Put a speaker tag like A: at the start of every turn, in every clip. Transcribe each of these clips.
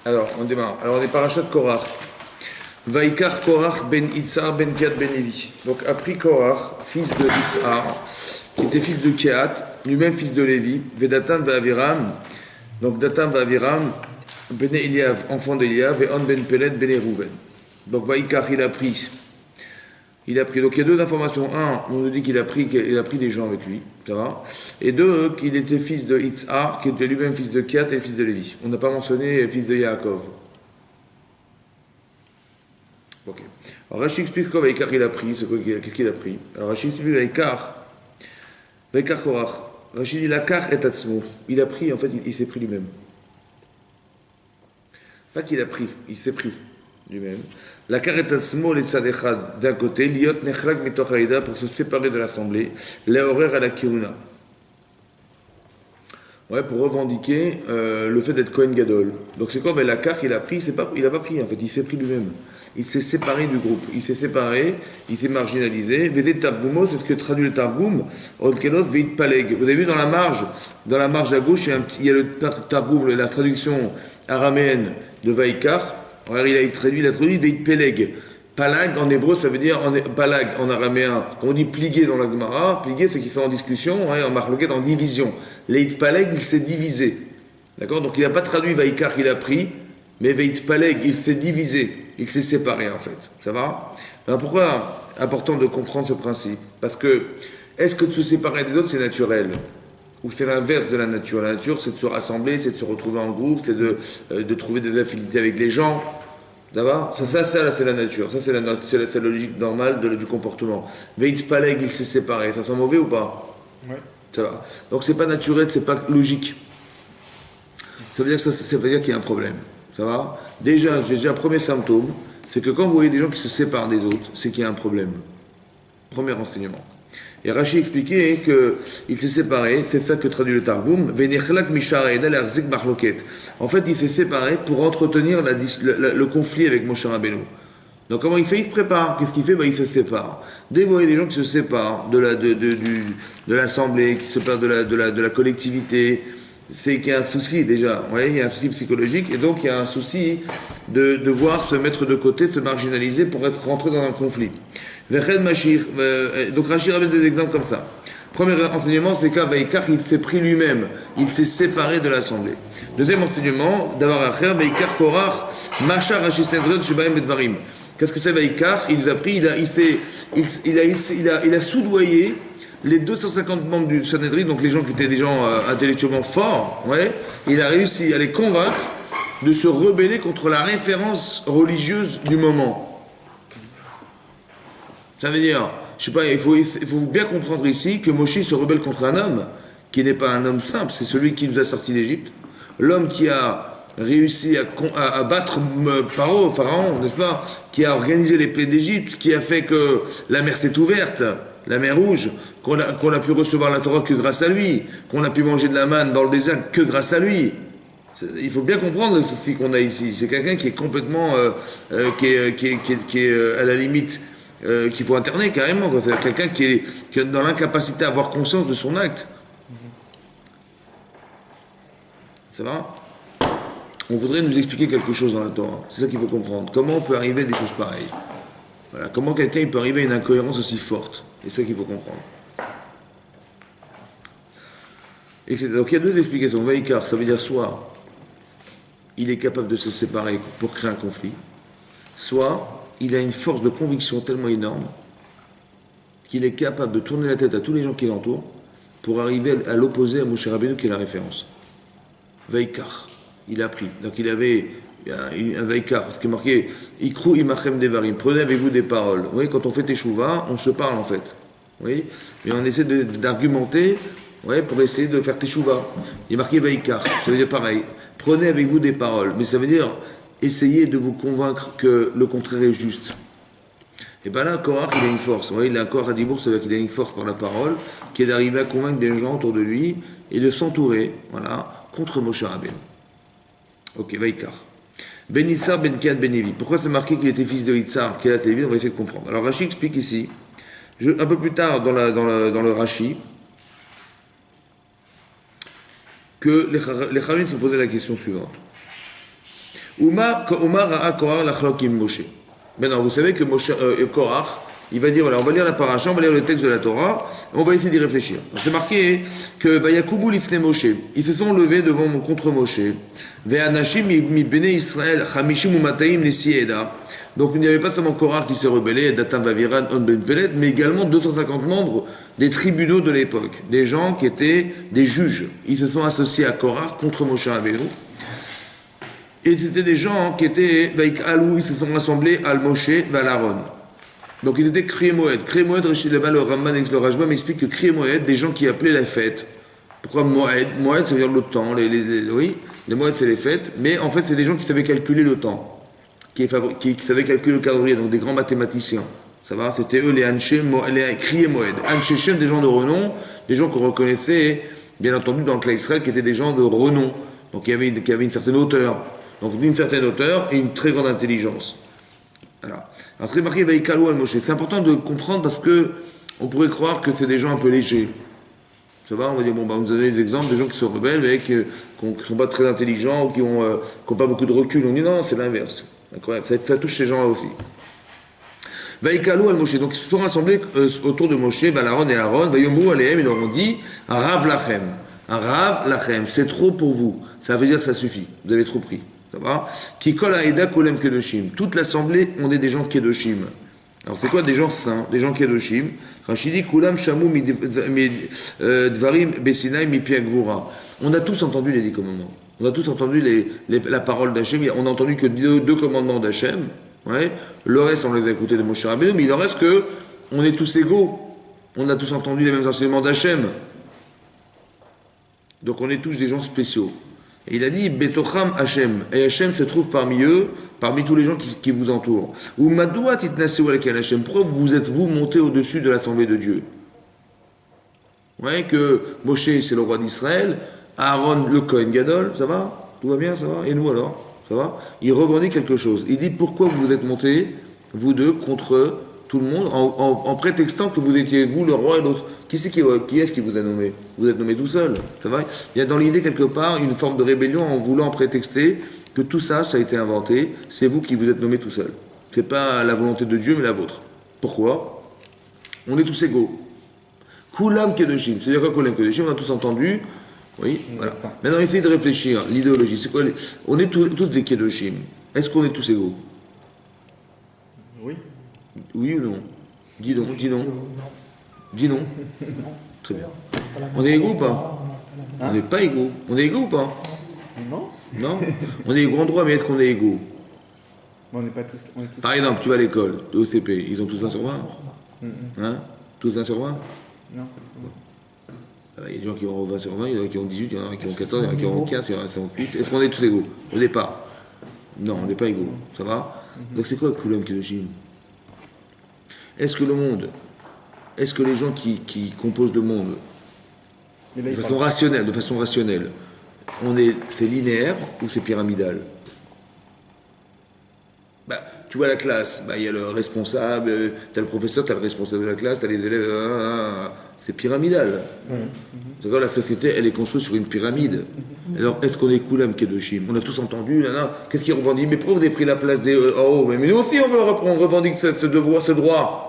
A: Alors, on démarre. Alors, on est parachat de Korach. Vaikar Korach ben Itzhar ben Kehat ben Lévi. Donc, a pris Korach, fils de Itzhar, qui était fils de Kehat, lui-même fils de Lévi, Vedatan va Aviram. Donc, Datan va Aviram, ben Eliav, enfant d'Eliav, et On ben Peled ben Erouven. Donc, Vaikar, il a pris. Donc il y a deux informations. Un, on nous dit qu'il a pris des gens avec lui, ça va. Et deux, qu'il était fils de Itzhar, qui était lui-même fils de Kehat et fils de Lévi. On n'a pas mentionné fils de Yaakov. Ok. Alors Rashi explique quoi Vaikar il a pris, qu'est-ce qu'il a pris. Alors Rashi explique Vaikar Korach. Rashi dit Lakar et Atzmo. Il a pris, en fait, il s'est pris lui-même. Pas qu'il a pris, il s'est pris lui-même. La kareta smol et tzadechad d'un côté, liot nechrag mitoch haïda pour se séparer de l'assemblée, l'ahorer à la keuna. Ouais, pour revendiquer le fait d'être Kohen Gadol. Donc c'est quoi? Ben, la carte qu'il a pris, il n'a pas pris en fait, il s'est pris lui-même. Il s'est séparé du groupe, il s'est séparé, il s'est marginalisé. Vezet Targumo, c'est ce que traduit le Targum, Odkelos Veit Paleg. Vous avez vu dans la marge à gauche, il y a le Targum, la traduction araméenne de Vaikar. Alors, il a traduit Veit Peleg. Palag en hébreu, ça veut dire palag en araméen. Quand on dit pliguer dans la Gemara, pliguer c'est qu'ils sont en discussion, en marloquette, en division. Veit Paleg, il s'est divisé. D'accord? Donc il n'a pas traduit Vaikar qu'il a pris, mais Veit Paleg, il s'est divisé. Il s'est séparé en fait. Ça va? Alors, pourquoi important de comprendre ce principe? Parce que, est-ce que de se séparer des autres, c'est naturel? Ou c'est l'inverse de la nature? La nature, c'est de se rassembler, c'est de se retrouver en groupe, c'est de trouver des affinités avec les gens. D'abord, ça c'est la nature. Ça, c'est la logique normale du comportement. Veit Paleg, il s'est séparé. Ça sent mauvais ou pas?
B: Oui.
A: Ça va. Donc, c'est pas naturel, c'est pas logique. Ça veut dire que ça veut dire qu'il y a un problème. Ça va? J'ai déjà un premier symptôme, c'est que quand vous voyez des gens qui se séparent des autres, c'est qu'il y a un problème. Premier renseignement. Et Rashi expliquait qu'il s'est séparé, c'est ça que traduit le Targum, en fait, il s'est séparé pour entretenir le conflit avec Moshe Rabbeinu. Donc comment il fait? Il se prépare. Qu'est-ce qu'il fait? Il se sépare. Dès que vous voyez des gens qui se séparent de l'assemblée, qui se séparent de la collectivité, c'est qu'il y a un souci déjà. Vous voyez, il y a un souci psychologique, et donc il y a un souci de devoir se mettre de côté, se marginaliser pour être rentré dans un conflit. Donc Rachid ramène des exemples comme ça. Premier enseignement, c'est qu'à Vaikar, il s'est pris lui-même, il s'est séparé de l'assemblée. Deuxième enseignement, d'avoir à faire Vaikar Korach, Machar Rachid Sendron, Shubaim Bedvarim. Qu'est-ce que c'est Vaikar? Il nous a pris, il a soudoyé les 250 membres du Sanhedrin, donc les gens qui étaient des gens intellectuellement forts, ouais, il a réussi à les convaincre de se rebeller contre la référence religieuse du moment. Ça veut dire, je sais pas, il faut bien comprendre ici que Moshe se rebelle contre un homme qui n'est pas un homme simple, c'est celui qui nous a sortis d'Égypte, l'homme qui a réussi à battre Pharaon, n'est-ce pas, qui a organisé les plaies d'Égypte, qui a fait que la mer s'est ouverte, la mer Rouge, qu'on a pu recevoir la Torah que grâce à lui, qu'on a pu manger de la manne dans le désert que grâce à lui. Il faut bien comprendre ce qu'on a ici. C'est quelqu'un qui est complètement, qui est à la limite, qu'il faut interner carrément. C'est quelqu'un qui est dans l'incapacité à avoir conscience de son acte. Ça va? On voudrait nous expliquer quelque chose dans la Torah. C'est ça qu'il faut comprendre. Comment on peut arriver à des choses pareilles? Voilà. Comment quelqu'un peut arriver à une incohérence aussi forte? C'est ça qu'il faut comprendre. Donc il y a deux explications. Vaikar, ça veut dire soit il est capable de se séparer pour créer un conflit, soit il a une force de conviction tellement énorme qu'il est capable de tourner la tête à tous les gens qui l'entourent pour arriver à l'opposer à Moshe Rabbeinu qui est la référence. Vaikar, il a pris. Donc il avait un Vaikar, parce qu'il est marqué Ikru imachem devarim, prenez avec vous des paroles. Vous voyez, quand on fait teshuva, on se parle en fait. Vous voyez, mais on essaie d'argumenter, ouais, pour essayer de faire teshuva. Il est marqué Vaikar, ça veut dire pareil. Prenez avec vous des paroles, mais ça veut dire essayez de vous convaincre que le contraire est juste. Et bien là, Korach, il a une force. Vous voyez, il a un corps à Dibour, ça veut dire qu'il a une force par la parole, qui est d'arriver à convaincre des gens autour de lui et de s'entourer, voilà, contre Moshe Rabbeinu. Ok, Vaikar. Ben Itzhar, Ben Kehat, Ben Lévi. Pourquoi c'est marqué qu'il était fils de Itzhar, Kehat, Lévi? On va essayer de comprendre. Alors Rashi explique ici, un peu plus tard dans le Rashi, que les Chavim se posaient la question suivante. Omar Ra'a Korach Lachlokim Moshe. Maintenant, vous savez que Korach, il va dire, voilà, on va lire la paracha, on va lire le texte de la Torah, on va essayer d'y réfléchir. C'est marqué que Vayakumu Lifne Moshe, ils se sont levés contre Moshe. Ve'anashim mi bene Israël, Chamishim umataim nesieda. Donc il n'y avait pas seulement Korach qui s'est rebellé, Datam Vaviran, On Ben Pelet, mais également 250 membres des tribunaux de l'époque, des gens qui étaient des juges. Ils se sont associés à Korach contre Moshe Rabbeinu. Et c'était des gens qui étaient, ils se sont rassemblés à Moshe et à Aaron. Donc ils étaient Kriye Moed. Kriye Moed, le Ramban et le Rajba m'explique que Kriye Moed, des gens qui appelaient la fête. Pourquoi Moed? Moed, ça veut dire le temps. Oui, les Moed, c'est les fêtes. Mais en fait, c'est des gens qui savaient calculer le temps. Qui savaient calculer le calendrier, donc des grands mathématiciens. Ça va? C'était eux les Anshem, les Kriye Moed. Anshechem, des gens de renom, des gens qu'on reconnaissait, bien entendu, dans le clan Israël, qui étaient des gens de renom. Donc qui avaient une certaine hauteur. Donc d'une certaine hauteur et une très grande intelligence. Voilà. Alors très marqué Vaïkalou al-Moshe. C'est important de comprendre parce que on pourrait croire que c'est des gens un peu légers. Ça va, on va dire, bon, vous avez des exemples de gens qui se rebellent, mais qui ne sont pas très intelligents, ou qui n'ont pas beaucoup de recul. On dit non, c'est l'inverse. Incroyable. Ça touche ces gens-là aussi. Vaïkalou al-Moshe. Donc ils se sont rassemblés autour de Moshe, Aaron et Aaron. Vayomru alehem, ils leur ont dit, un Rav Lachem. Un Rav Lachem, c'est trop pour vous. Ça veut dire que ça suffit. Vous avez trop pris. Ça va? Qui colle à Eda Kolem Kedoshim. Toute l'assemblée, on est des gens Kedoshim. Alors c'est quoi des gens saints, des gens Kedoshim? Rachidi Kulam Shamu Dvarim Besinaï Mipi Agvura. On a tous entendu les 10 commandements. On a tous entendu la parole d'Hachem. On n'a entendu que deux commandements d'Hachem. Ouais. Le reste, on les a écoutés de Moshe Rabbeinu, mais il en reste que on est tous égaux. On a tous entendu les mêmes enseignements d'Hachem. Donc on est tous des gens spéciaux. Et il a dit Betocham Hachem. Et Hachem se trouve parmi eux, parmi tous les gens qui vous entourent. Ou Madoua Titnaseu Alekal Hachem. Pourquoi vous êtes monté au-dessus de l'assemblée de Dieu? Ouais, que Moshe c'est le roi d'Israël, Aaron le Kohen Gadol, ça va? Tout va bien, ça va? Et nous alors? Ça va? Il revendique quelque chose. Il dit pourquoi vous êtes montés, vous deux, contre tout le monde, en prétextant que vous étiez vous le roi et l'autre. Qui est-ce qui vous a nommé? Vous êtes nommé tout seul. Ça va? Il y a dans l'idée quelque part une forme de rébellion en voulant prétexter que tout ça, ça a été inventé. C'est vous qui vous êtes nommé tout seul. C'est pas la volonté de Dieu, mais la vôtre. Pourquoi? On est tous égaux. Kulam Kedoshim. C'est-à-dire quoi Kulam Kedoshim? On a tous entendu. Oui, voilà. Maintenant, essayez de réfléchir. L'idéologie, c'est quoi? On est tous des Kedoshim. Est-ce qu'on est tous égaux?
B: Oui.
A: Oui ou non? Dis non, dis non. Dis non. Très bien. On est égaux ou pas? On n'est pas égaux. On est égaux ou pas?
B: Non.
A: Non. On est égaux en droit, mais est-ce qu'on est égaux?
B: On n'est pas tous.
A: Par exemple, tu vas à l'école, au CP, ils ont tous 1 sur 20? Hein? Tous 1 sur 20?
B: Non.
A: Il y a des gens qui ont 20 sur 20, il y en a qui ont 18, il y en a qui ont 14, il y en a qui ont 15, il y en a qui ont 8. Est-ce qu'on est tous égaux au départ? Non, on n'est pas égaux. Ça va? Donc c'est quoi Kulam Kedoshim? Est-ce que le monde, est-ce que les gens qui composent le monde, de façon rationnelle, c'est linéaire ou c'est pyramidal? Tu vois la classe, il y a le responsable, tu as le professeur, tu as le responsable de la classe, tu as les élèves, c'est pyramidal. C'est-à-dire la société, elle est construite sur une pyramide. Alors, est-ce qu'on est Kulam Kedoshim? On a tous entendu, qu'est-ce qu'ils revendiquent? Mais pourquoi vous avez pris la place des en haut? Mais nous aussi, on revendique ce devoir, ce droit.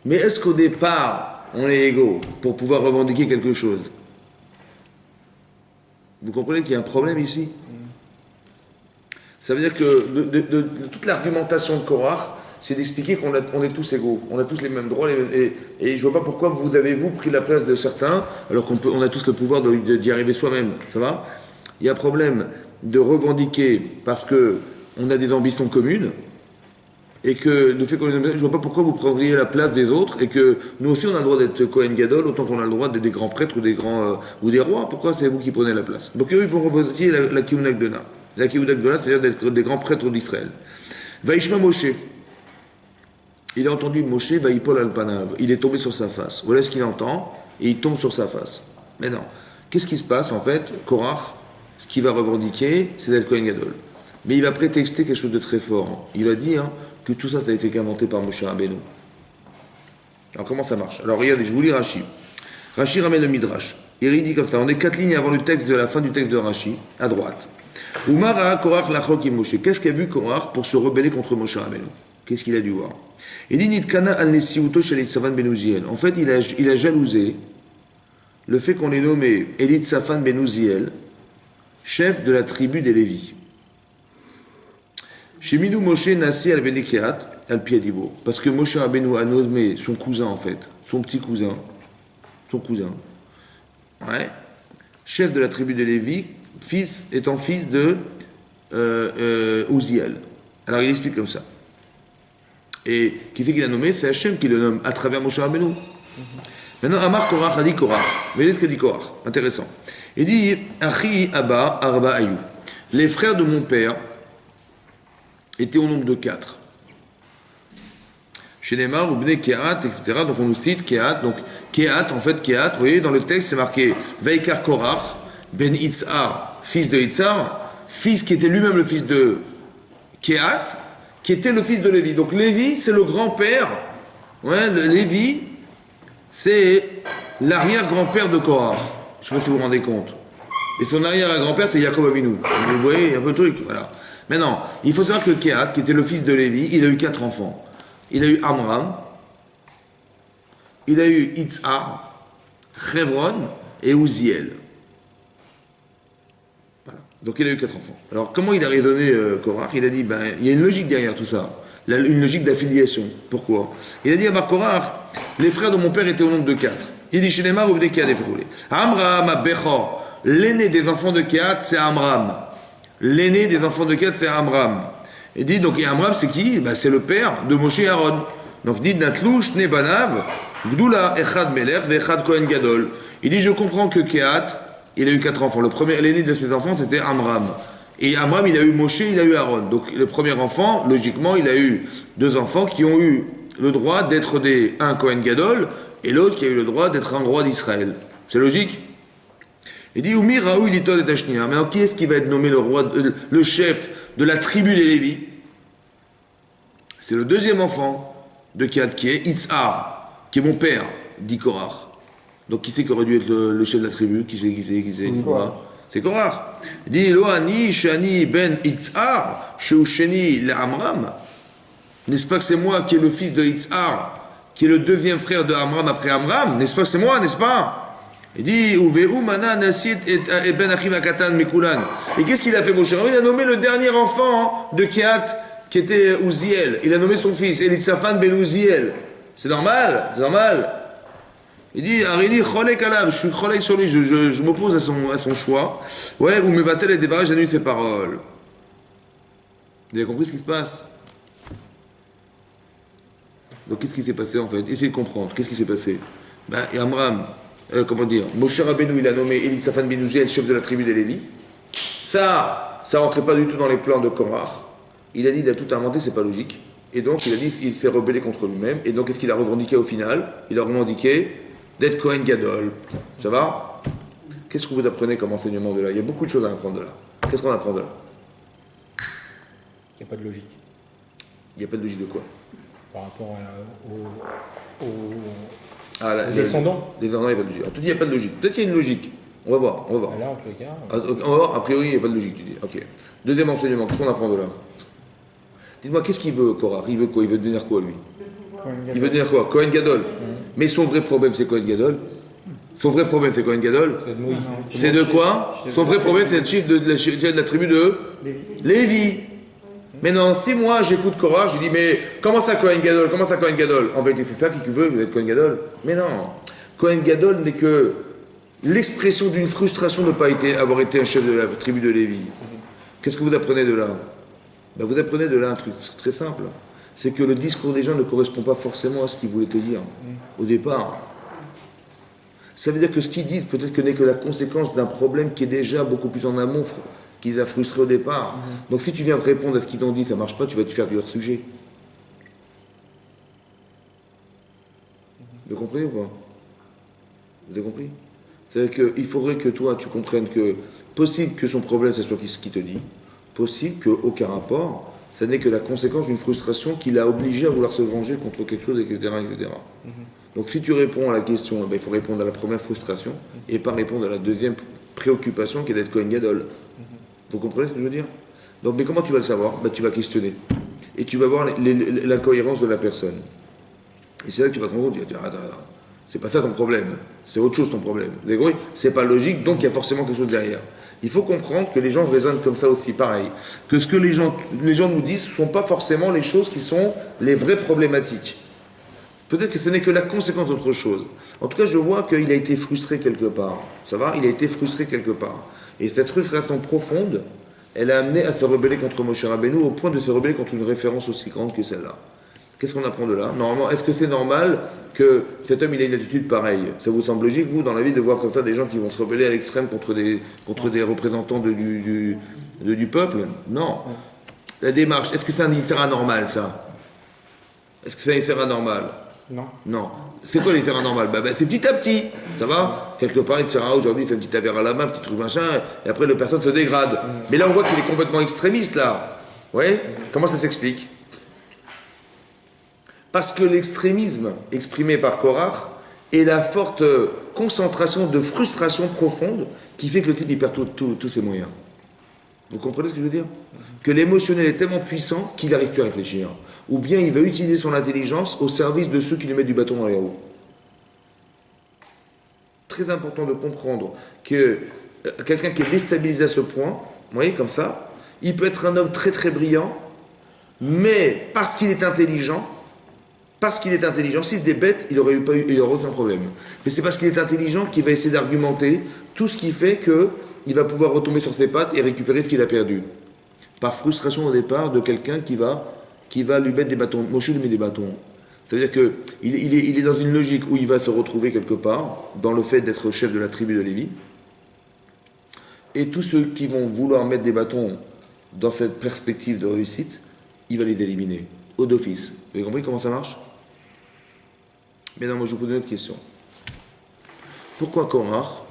A: Mais est-ce qu'au départ, on est égaux pour pouvoir revendiquer quelque chose? Vous comprenez qu'il y a un problème ici? Ça veut dire que de toute l'argumentation de Korach, c'est d'expliquer qu'on est tous égaux, on a tous les mêmes droits, et je ne vois pas pourquoi vous avez pris la place de certains, alors qu'on a tous le pouvoir d'y arriver soi-même, ça va? Il y a un problème de revendiquer parce qu'on a des ambitions communes, et que le fait qu'on je ne vois pas pourquoi vous prendriez la place des autres, et que nous aussi on a le droit d'être Kohen Gadol, autant qu'on a le droit d'être des grands prêtres ou des rois. Pourquoi c'est vous qui prenez la place? Donc eux, ils vont revendiquer la Kihuna Gdona. La Kihuna Gdona, c'est-à-dire d'être des grands prêtres d'Israël. Vaishma Moshe. Il a entendu Moshe, Vaipol al-Panav. Il est tombé sur sa face. Voilà ce qu'il entend, et il tombe sur sa face. Mais non. Qu'est-ce qui se passe en fait? Korach, ce qu'il va revendiquer, c'est d'être Kohen Gadol. Mais il va prétexter quelque chose de très fort. Il va dire que tout ça, ça a été inventé par Moshe Rabbeinu. Alors comment ça marche? Alors regardez, je vous lis Rashi. Rashi ramène le Midrash. Il dit comme ça, on est 4 lignes avant le texte de la fin du texte de Rashi, à droite. Umara Korach lachok im Moshe. Qu'est-ce qu'a vu Korach pour se rebeller contre Moshe Rabbeinu? Qu'est-ce qu'il a dû voir? Il dit Nitkana al nesiuto shel Elisafan ben Uziel. En fait, il a jalousé le fait qu'on ait nommé Elisafan ben Uziel chef de la tribu des Lévis. Chez Minou Moshe Nassi al Benekiat al Piedibo. Parce que Moshe Rabbeinu a nommé son cousin, en fait, son petit cousin, ouais, chef de la tribu des Lévis, étant fils de Uziel. Alors il explique comme ça. Et qui c'est qu'il a nommé? C'est Hachem qui le nomme à travers Moshe Rabbeinu. Maintenant, Amar Korach a dit Korach. Mais qu'est-ce qu'il dit Korach? Intéressant. Il dit Achi Abba Arba Ayou. Les frères de mon père étaient au nombre de 4. Chez Neymar, ou Bnei Kehat, etc. Donc on nous cite Kehat. Donc Kehat, en fait, Kehat, vous voyez, dans le texte, c'est marqué Veikar Korach, Ben Itzhar, fils de Itzhar, fils qui était lui-même le fils de Kehat, qui était le fils de Lévi. Donc Lévi, c'est le grand-père. Ouais, Lévi, c'est l'arrière-grand-père de Korach. Je ne sais pas si vous vous rendez compte. Et son arrière-grand-père, c'est Yaakov Avinu. Vous voyez, un peu le truc, voilà. Maintenant, il faut savoir que Kehat, qui était le fils de Lévi, il a eu 4 enfants. Il a eu Amram, il a eu Itzhar, Chevron et Uziel. Voilà. Donc il a eu 4 enfants. Alors comment il a raisonné Korach? Il a dit, ben, il y a une logique derrière tout ça. Une logique d'affiliation. Pourquoi? Il a dit à Bar Korach, les frères de mon père étaient au nombre de 4. Il dit, chez les Mar, vous venez Kehat et Froulé. Amram, Abechor, l'aîné des enfants de Kehat, c'est Amram. L'aîné des enfants de Kehat, c'est Amram. Il dit, donc, et Amram, c'est qui? Ben, c'est le père de Moshe et Aaron. Donc, il dit, Natlouch, Nebanav, Gdoula, Echad Melech, Echad Kohen Gadol. Il dit, je comprends que Kehat, il a eu 4 enfants. L'aîné de ses enfants, c'était Amram. Et Amram, il a eu Moshe, il a eu Aaron. Donc, le premier enfant, logiquement, il a eu 2 enfants qui ont eu le droit d'être un Kohen Gadol et l'autre qui a eu le droit d'être un roi d'Israël. C'est logique? Il dit, Oumi Raoui Litol et Tachnia. Maintenant, qui est-ce qui va être nommé le chef de la tribu des Lévis? C'est le deuxième enfant de Kehat, qui est Itzhar, qui est mon père, dit Korach. Donc qui c'est qui aurait dû être le chef de la tribu? Qui c'est C'est Korach. Il dit Loani Shani ben Itzhar, Sheusheni le Amram. N'est-ce pas que c'est moi qui est le fils de Itzhar, qui est le deuxième frère de Amram après Amram? N'est-ce pas que c'est moi, n'est-ce pas? Il dit Uveu Mana Nasit et Ben Achim Akatan Mikulan. Et qu'est-ce qu'il a fait, Moshe? Il a nommé le dernier enfant de Kehat, qui était Uziel. Il a nommé son fils, Elisafan ben Uziel. C'est normal, c'est normal. Il dit, Arini cholek alav, je suis cholek sur lui, je m'oppose à son choix. Ouais, vous me va-t-elle et débarrasse, j'annule ses paroles. Vous avez compris ce qui se passe? Donc qu'est-ce qui s'est passé en fait? Essayez de comprendre, qu'est-ce qui s'est passé? Ben, et Amram, Moshe Rabbeinu, il a nommé Elisafan ben Uziel, chef de la tribu des Lévis. Ça rentrait pas du tout dans les plans de Korach. Il a dit, il a tout inventé, c'est pas logique. Et donc, il a dit, il s'est rebellé contre lui-même. Et donc, qu'est-ce qu'il a revendiqué au final? Il a revendiqué d'être Kohen Gadol. Ça va? Qu'est-ce que vous apprenez comme enseignement de là? Il y a beaucoup de choses à apprendre de là. Qu'est-ce qu'on apprend de là?
C: Il n'y a pas de logique.
A: Il n'y a pas de logique de quoi?
C: Par rapport aux
A: descendants? Descendants, il n'y a pas de logique. Alors, tu dis, il n'y a pas de logique. Peut-être qu'il y a une logique. On va voir.
C: Là, en tous les cas.
A: On va voir, a priori, il n'y a pas de logique, tu dis. Ok. Deuxième enseignement, qu'est-ce qu'on apprend de là? Dites-moi, qu'est-ce qu'il veut, Korach? Il veut quoi? Il veut devenir quoi, lui? Il veut devenir quoi? Kohen Gadol. Mais son vrai problème, c'est Kohen Gadol. Son vrai problème, c'est Kohen Gadol. C'est de quoi? Son vrai problème, c'est d'être chef de la tribu de Lévi. Maintenant, si moi, j'écoute Korach, je dis, mais comment ça Kohen Gadol? Comment ça Kohen Gadol? En vérité, c'est ça qu'il veut, vous êtes Kohen Gadol? Mais non. Kohen Gadol n'est que l'expression d'une frustration de ne pas avoir été un chef de la tribu de Lévi. Qu'est-ce que vous apprenez de là? Ben, vous apprenez de là un truc très simple. C'est que le discours des gens ne correspond pas forcément à ce qu'ils voulaient te dire au départ. Ça veut dire que ce qu'ils disent peut-être que n'est que la conséquence d'un problème qui est déjà beaucoup plus en amont, qui les a frustrés au départ. Donc si tu viens répondre à ce qu'ils t'ont dit, ça ne marche pas, tu vas te faire du hors-sujet. Vous comprenez ou pas? Vous avez compris? C'est-à-dire qu'il faudrait que toi, tu comprennes que possible que son problème, ce soit ce qu'il te dit, possible qu'aucun rapport, ça n'est que la conséquence d'une frustration qui l'a obligé à vouloir se venger contre quelque chose, etc. etc. Donc si tu réponds à la question, ben, il faut répondre à la première frustration et pas répondre à la deuxième préoccupation qui est d'être Kohen Gadol. Vous comprenez ce que je veux dire? Donc, mais comment tu vas le savoir? Ben, tu vas questionner. Et tu vas voir l'incohérence de la personne. Et c'est là que tu vas te rendre compte, tu vas dire, attends, c'est pas ça ton problème, c'est autre chose ton problème. Vous avez compris? C'est pas logique, donc il y a forcément quelque chose derrière. Il faut comprendre que les gens raisonnent comme ça aussi, pareil. Que ce que les gens nous disent ne sont pas forcément les choses qui sont les vraies problématiques. Peut-être que ce n'est que la conséquence d'autre chose. En tout cas, je vois qu'il a été frustré quelque part. Ça va? Il a été frustré quelque part. Et cette frustration profonde, elle a amené à se rebeller contre Moshe Rabbeinu au point de se rebeller contre une référence aussi grande que celle-là. Qu'est-ce qu'on apprend de là? Normalement, est-ce que c'est normal que cet homme il ait une attitude pareille? Ça vous semble logique, vous, dans la vie, de voir comme ça des gens qui vont se rebeller à l'extrême contre des représentants du peuple? Non. La démarche, est-ce que c'est un Yitzhara anormal, ça? Est-ce que c'est un Yitzhara anormal?
B: Non.
A: Non. C'est quoi les Yitzhara anormal? C'est petit à petit. Ça va? Quelque part, Yitzhara aujourd'hui il fait une petite affaire à la main, un petit truc machin, et après, la personne se dégrade. Mais là, on voit qu'il est complètement extrémiste, là. Vous voyez? Comment ça s'explique? Parce que l'extrémisme exprimé par Korach est la forte concentration de frustration profonde qui fait que le type il perd tous ses moyens. Vous comprenez ce que je veux dire? Que l'émotionnel est tellement puissant qu'il n'arrive plus à réfléchir. Ou bien il va utiliser son intelligence au service de ceux qui lui mettent du bâton dans les roues. Très important de comprendre que quelqu'un qui est déstabilisé à ce point, vous voyez, comme ça, il peut être un homme très très brillant, mais parce qu'il est intelligent, s'il était bête, il n'aurait aucun problème. Mais c'est parce qu'il est intelligent qu'il va essayer d'argumenter tout ce qui fait qu'il va pouvoir retomber sur ses pattes et récupérer ce qu'il a perdu. Par frustration au départ de quelqu'un qui va lui mettre des bâtons. Moshe lui met des bâtons. C'est-à-dire qu'il est dans une logique où il va se retrouver quelque part, dans le fait d'être chef de la tribu de Lévi. Et tous ceux qui vont vouloir mettre des bâtons dans cette perspective de réussite, il va les éliminer, au d'office. Vous avez compris comment ça marche? Mais non, moi je vous pose une autre question. Pourquoi Korach,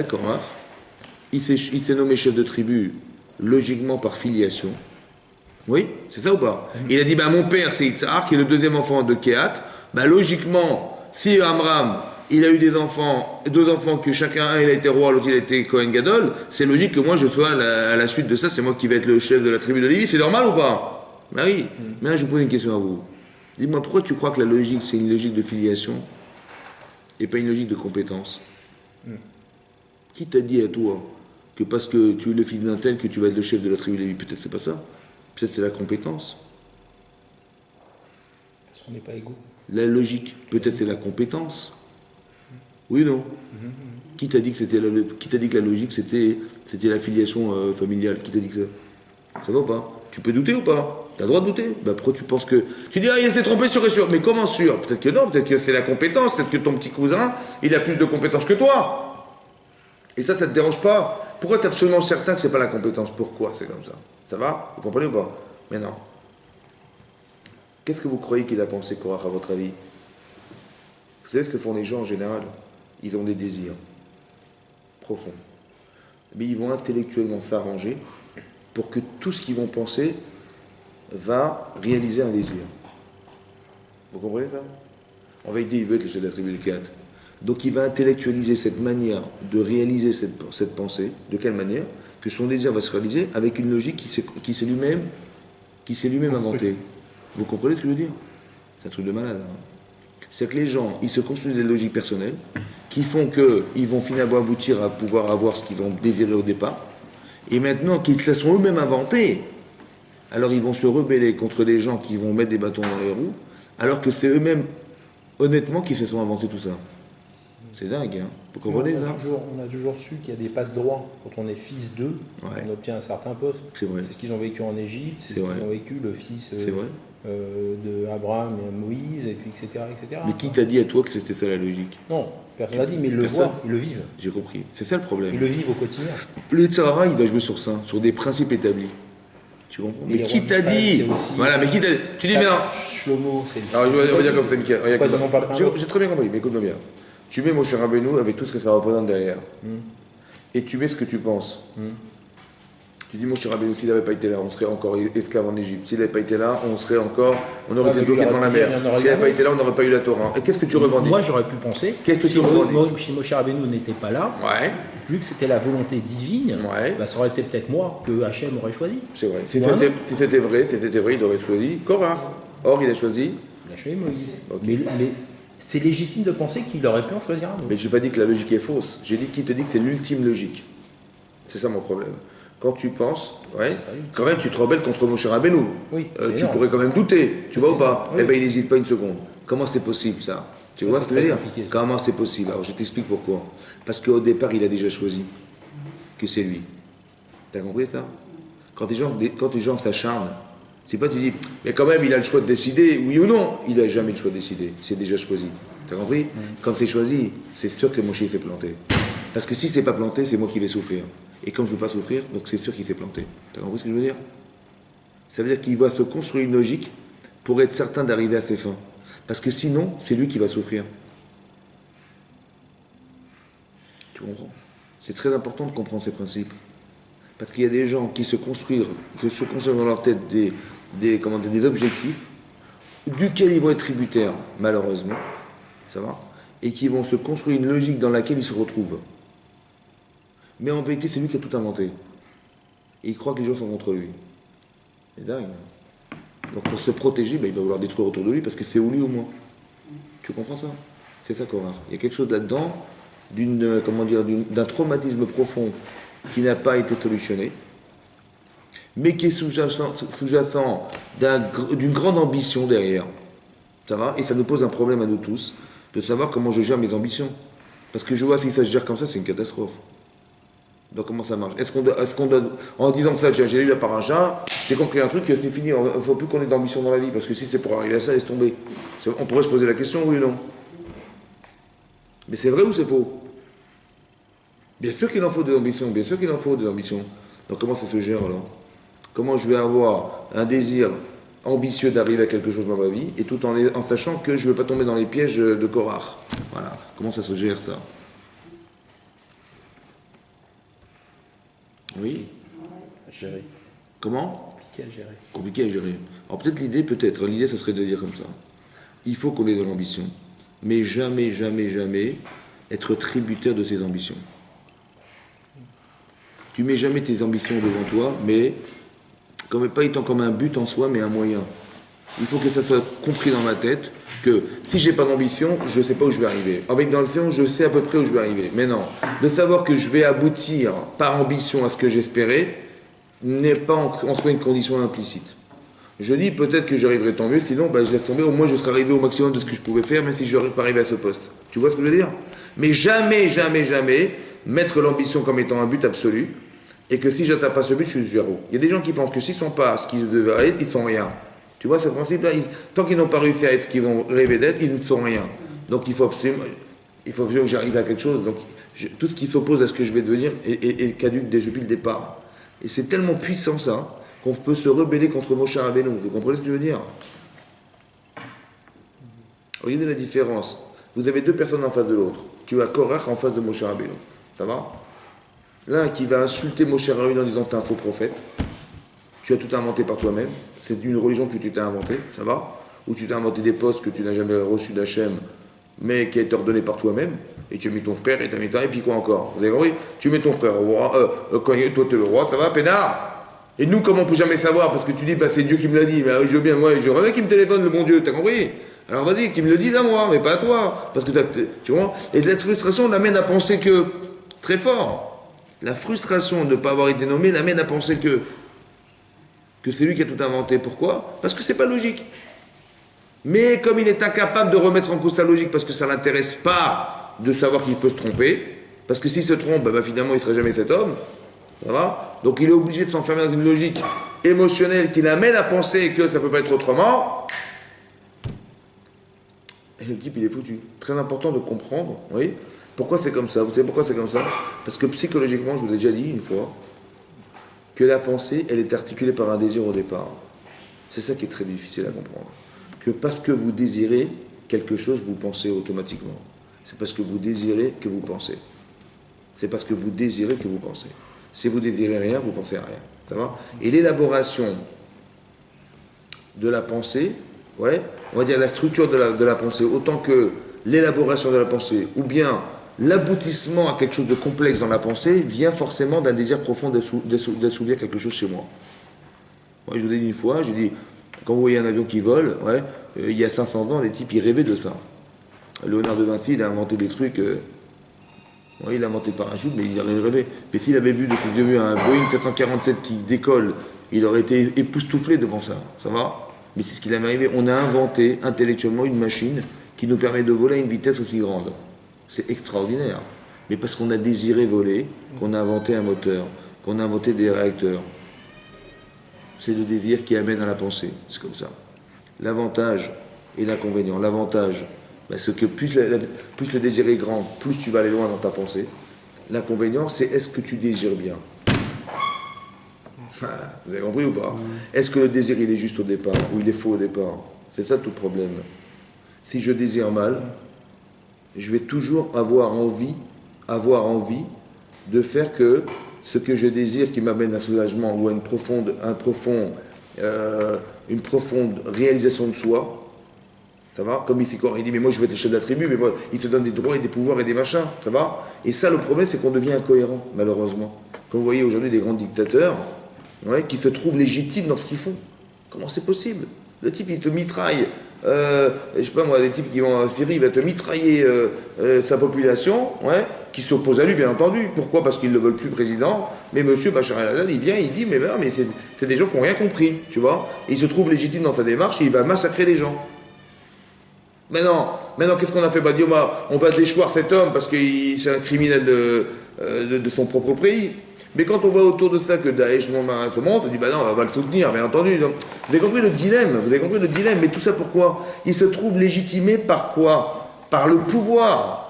A: Korach, il s'est nommé chef de tribu, logiquement par filiation? Oui, c'est ça ou pas? Il a dit, mon père c'est Yitzhar, qui est le deuxième enfant de Kehat. Logiquement, si Amram, il a eu deux enfants que chacun, un il a été roi, l'autre il a été Kohen Gadol, c'est logique que moi je sois à la suite de ça, c'est moi qui vais être le chef de la tribu de Lévi, c'est normal ou pas? Oui. Maintenant je vous pose une question à vous. Dis-moi, pourquoi tu crois que la logique, c'est une logique de filiation et pas une logique de compétence? Qui t'a dit à toi que parce que tu es le fils d'un tel que tu vas être le chef de la tribu de Lévi? Peut-être c'est pas ça. Peut-être c'est la compétence.
C: Parce qu'on n'est pas égaux.
A: La logique, peut-être c'est la compétence. Oui ou non? Qui t'a dit que la logique c'était la filiation familiale? Qui t'a dit que ça? Ça va ou pas? Tu peux douter ou pas? Tu as le droit de douter. Pourquoi tu penses que... Tu dis, il s'est trompé sûr et sûr. Mais comment sûr? Peut-être que non, peut-être que c'est la compétence, peut-être que ton petit cousin, il a plus de compétences que toi. Et ça ne te dérange pas. Pourquoi tu es absolument certain que c'est pas la compétence? Pourquoi c'est comme ça? Ça va? Vous comprenez ou pas? Mais non. Qu'est-ce que vous croyez qu'il a pensé, Korach, à votre avis? Vous savez ce que font les gens en général? Ils ont des désirs profonds. Mais ils vont intellectuellement s'arranger pour que tout ce qu'ils vont penser va réaliser un désir. Vous comprenez ça? On va dire, il veut être le chef de la tribu de Kehat. Donc il va intellectualiser cette manière de réaliser cette pensée. De quelle manière? Que son désir va se réaliser avec une logique qui s'est lui-même inventée. Vous comprenez ce que je veux dire? C'est un truc de malade. C'est que les gens, ils se construisent des logiques personnelles qui font qu'ils vont finalement aboutir à pouvoir avoir ce qu'ils ont désiré au départ. Et maintenant qu'ils se sont eux-mêmes inventés, alors ils vont se rebeller contre les gens qui vont mettre des bâtons dans les roues, alors que c'est eux-mêmes, honnêtement, qui se sont inventés tout ça. C'est dingue, hein? Vous comprenez ça?
C: On a toujours su qu'il y a des passes droits. Quand on est fils d'eux, on obtient un certain poste.
A: C'est vrai.
C: C'est ce qu'ils ont vécu en Égypte, c'est ce qu'ils ont vécu, le fils de Abraham et Moïse, et puis etc.
A: Mais qui t'a dit à toi que c'était ça la logique?
C: Non, personne n'a dit, mais ils le voient, ils le vivent.
A: J'ai compris. C'est ça le problème.
C: Ils le vivent au quotidien.
A: Le Yitzhara, il va jouer sur ça, sur des principes établis. Tu comprends? Mais qui t'a dit? Voilà, mais qui t'a dit? Tu dis, mais non.
C: Shlomo, c'est le...
A: Alors, je vais dire comme ça, Michael. J'ai très bien compris, mais écoute-moi bien. Tu mets Moshe Rabbeinu avec tout ce que ça représente derrière. Et tu mets ce que tu penses. Tu dis Moshe Rabbeinu, s'il n'avait pas été là, on serait encore esclave en Égypte. S'il n'avait pas été là, on aurait été bloqué dans la mer. S'il n'avait pas été là, on n'aurait pas eu la Torah. Et qu'est-ce que tu revendiques?
C: Moi, j'aurais pu penser.
A: Qu'est-ce que tu revendiques?
C: Si Moshe Rabbeinu n'était pas là, vu que c'était la volonté divine,
A: Ouais.
C: bah, ça aurait été peut-être moi que Hachem aurait choisi.
A: C'est vrai. Si
C: Voilà.
A: c'était vrai, il aurait choisi Korach. Or, il a choisi.
C: Il a choisi Moïse.
A: Ok.
C: Mais c'est légitime de penser qu'il aurait pu en choisir un autre.
A: Mais je n'ai pas dit que la logique est fausse. J'ai dit qui te dit que c'est l'ultime logique. C'est ça mon problème. Quand tu penses, ouais, quand même tu te rebelles contre Moshe Rabbeinu.
C: Oui,
A: Tu pourrais quand même douter, tu vois ou pas?
C: Oui.
A: Eh bien il n'hésite pas une seconde. Comment c'est possible ça? Tu vois ce que je veux dire?
C: compliqué.
A: Comment c'est possible? Alors je t'explique pourquoi. Parce qu'au départ il a déjà choisi que c'est lui. T'as compris ça? Quand les gens s'acharnent, c'est pas tu dis, mais quand même il a le choix de décider, oui ou non? Il n'a jamais le choix de décider, c'est déjà choisi. T'as compris? Quand c'est choisi, c'est sûr que Moshe s'est planté. Parce que si c'est pas planté, c'est moi qui vais souffrir. Et comme je ne veux pas souffrir, donc c'est sûr qu'il s'est planté. T'as compris ce que je veux dire? Ça veut dire qu'il va se construire une logique pour être certain d'arriver à ses fins. Parce que sinon, c'est lui qui va souffrir. Tu comprends? C'est très important de comprendre ces principes. Parce qu'il y a des gens qui se construisent dans leur tête des objectifs duquel ils vont être tributaires, malheureusement. Ça va? Et qui vont se construire une logique dans laquelle ils se retrouvent. Mais en vérité, c'est lui qui a tout inventé. Et il croit que les gens sont contre lui. C'est dingue. Donc pour se protéger, il va vouloir détruire autour de lui parce que c'est ou lui ou moi. Tu comprends ça? C'est ça, Korach. Il y a quelque chose là-dedans d'un traumatisme profond qui n'a pas été solutionné, mais qui est sous-jacent d'une grande ambition derrière. Ça va? Et ça nous pose un problème à nous tous de savoir comment je gère mes ambitions. Parce que je vois si ça se gère comme ça, c'est une catastrophe. Donc comment ça marche? Est-ce qu'on doit, en disant ça, j'ai lu la paracha, j'ai compris un truc, que c'est fini, il ne faut plus qu'on ait d'ambition dans la vie, parce que si c'est pour arriver à ça, laisse tomber. On pourrait se poser la question, oui ou non? Mais c'est vrai ou c'est faux? Bien sûr qu'il en faut des ambitions, bien sûr qu'il en faut des ambitions. Donc comment ça se gère alors? Comment je vais avoir un désir ambitieux d'arriver à quelque chose dans ma vie, et tout en sachant que je ne veux pas tomber dans les pièges de Korach? Voilà, comment ça se gère ça? Oui.
C: À gérer.
A: Comment?
C: Compliqué à gérer.
A: Compliqué à gérer. Alors l'idée, ça serait de dire comme ça. Il faut qu'on ait de l'ambition, mais jamais, jamais, jamais être tributaire de ses ambitions. Tu mets jamais tes ambitions devant toi, mais pas étant comme un but en soi, mais un moyen. Il faut que ça soit compris dans ma tête que si j'ai pas d'ambition, je ne sais pas où je vais arriver. Avec l'ambition, je sais à peu près où je vais arriver. Mais non, de savoir que je vais aboutir par ambition à ce que j'espérais n'est pas en soi une condition implicite. Je dis peut-être que j'arriverai tant mieux, sinon je laisse tomber, au moins je serai arrivé au maximum de ce que je pouvais faire, même si je n'arrive pas arrivé à ce poste. Tu vois ce que je veux dire? Mais jamais, jamais, jamais mettre l'ambition comme étant un but absolu, et que si j'atteins pas ce but, je suis zéro. Il y a des gens qui pensent que s'ils ne sont pas ce qu'ils devaient être, ils ne sont rien. Tu vois ce principe-là? Tant qu'ils n'ont pas réussi à être ce qu'ils vont rêver d'être, ils ne sont rien. Donc il faut absolument que j'arrive à quelque chose. Donc tout ce qui s'oppose à ce que je vais devenir est caduque depuis le départ. Et c'est tellement puissant ça, qu'on peut se rebeller contre Moshe Rabbeinu. Vous comprenez ce que je veux dire? Regardez la différence. Vous avez deux personnes en face de l'autre. Tu as Korach en face de Moshe Rabbeinu. Ça va? L'un qui va insulter Moshe Rabbeinu en disant t'es un faux prophète. Tu as tout inventé par toi-même. C'est une religion que tu t'es inventée. Ça va? Ou tu t'es inventé des postes que tu n'as jamais reçus d'Hachem, mais qui a été ordonné par toi-même. Et tu as mis ton frère et tu as mis ton... Et puis quoi encore? Vous avez compris? Tu mets ton frère au roi. Quand toi t'es le roi, ça va, peinard? Et nous, comment on peut jamais savoir? Parce que tu dis, c'est Dieu qui me l'a dit. Mais je veux bien, moi, je veux qu'il me téléphone, le bon Dieu, t'as compris? Alors vas-y, qu'il me le dise à moi, mais pas à toi. Parce que tu vois? Et cette frustration l'amène à penser que, très fort, la frustration de ne pas avoir été nommé l'amène à penser que c'est lui qui a tout inventé. Pourquoi? Parce que c'est pas logique. Mais comme il est incapable de remettre en cause sa logique, parce que ça ne l'intéresse pas de savoir qu'il peut se tromper, parce que s'il se trompe, finalement, il ne serait jamais cet homme. Ça va? Donc il est obligé de s'enfermer dans une logique émotionnelle qui l'amène à penser que ça ne peut pas être autrement. Et le type, il est foutu. Très important de comprendre, oui. Pourquoi c'est comme ça? Vous savez pourquoi c'est comme ça? Parce que psychologiquement, je vous ai déjà dit une fois, que la pensée, elle est articulée par un désir au départ. C'est ça qui est très difficile à comprendre. Que parce que vous désirez quelque chose, vous pensez automatiquement. C'est parce que vous désirez que vous pensez. C'est parce que vous désirez que vous pensez. Si vous désirez rien, vous pensez à rien. Ça va? Et l'élaboration de la pensée, ouais, on va dire la structure de la pensée, autant que l'élaboration de la pensée, ou bien l'aboutissement à quelque chose de complexe dans la pensée vient forcément d'un désir profond d'assouvir quelque chose chez moi. Moi, je vous ai dit une fois, je dis, quand vous voyez un avion qui vole, ouais, il y a 500 ans, les types, ils rêvaient de ça. Léonard de Vinci, il a inventé des trucs... ouais, il a inventé le parachute, mais il aurait rêvé. Mais s'il avait vu de ses yeux un Boeing 747 qui décolle, il aurait été époustouflé devant ça. Ça va? Mais c'est ce qu'il avait arrivé. On a inventé intellectuellement une machine qui nous permet de voler à une vitesse aussi grande. C'est extraordinaire. Mais parce qu'on a désiré voler, qu'on a inventé un moteur, qu'on a inventé des réacteurs. C'est le désir qui amène à la pensée. C'est comme ça. L'avantage et l'inconvénient. L'avantage, c'est que plus le désir est grand, plus tu vas aller loin dans ta pensée. L'inconvénient, c'est est-ce que tu désires bien? Vous avez compris ou pas? Est-ce que le désir, il est juste au départ ou il est faux au départ? C'est ça tout le problème. Si je désire mal, je vais toujours avoir envie de faire que ce que je désire qui m'amène à un soulagement ou à une profonde réalisation de soi. Ça va? Comme ici, quand il dit, mais moi je veux être chef de la tribu, mais moi, il se donne des droits et des pouvoirs et des machins. Ça va? Et ça, le problème, c'est qu'on devient incohérent, malheureusement. Comme vous voyez aujourd'hui des grands dictateurs, ouais, qui se trouvent légitimes dans ce qu'ils font. Comment c'est possible? Le type, il te mitraille. Je sais pas moi, des types qui vont en Syrie, il va te mitrailler sa population, ouais, qui s'oppose à lui, bien entendu. Pourquoi? Parce qu'ils ne le veulent plus président. Mais monsieur Bachar el-Assad, il vient, il dit, mais c'est des gens qui n'ont rien compris, tu vois. Et il se trouve légitime dans sa démarche et il va massacrer les gens. Maintenant, qu'est-ce qu'on a fait? On va déchoir cet homme parce que c'est un criminel de son propre pays. Mais quand on voit autour de ça que Daesh se monte, on dit, non, on va le soutenir, bien entendu. Donc, vous avez compris le dilemme, mais tout ça pourquoi? Il se trouve légitimé par quoi? Par le pouvoir.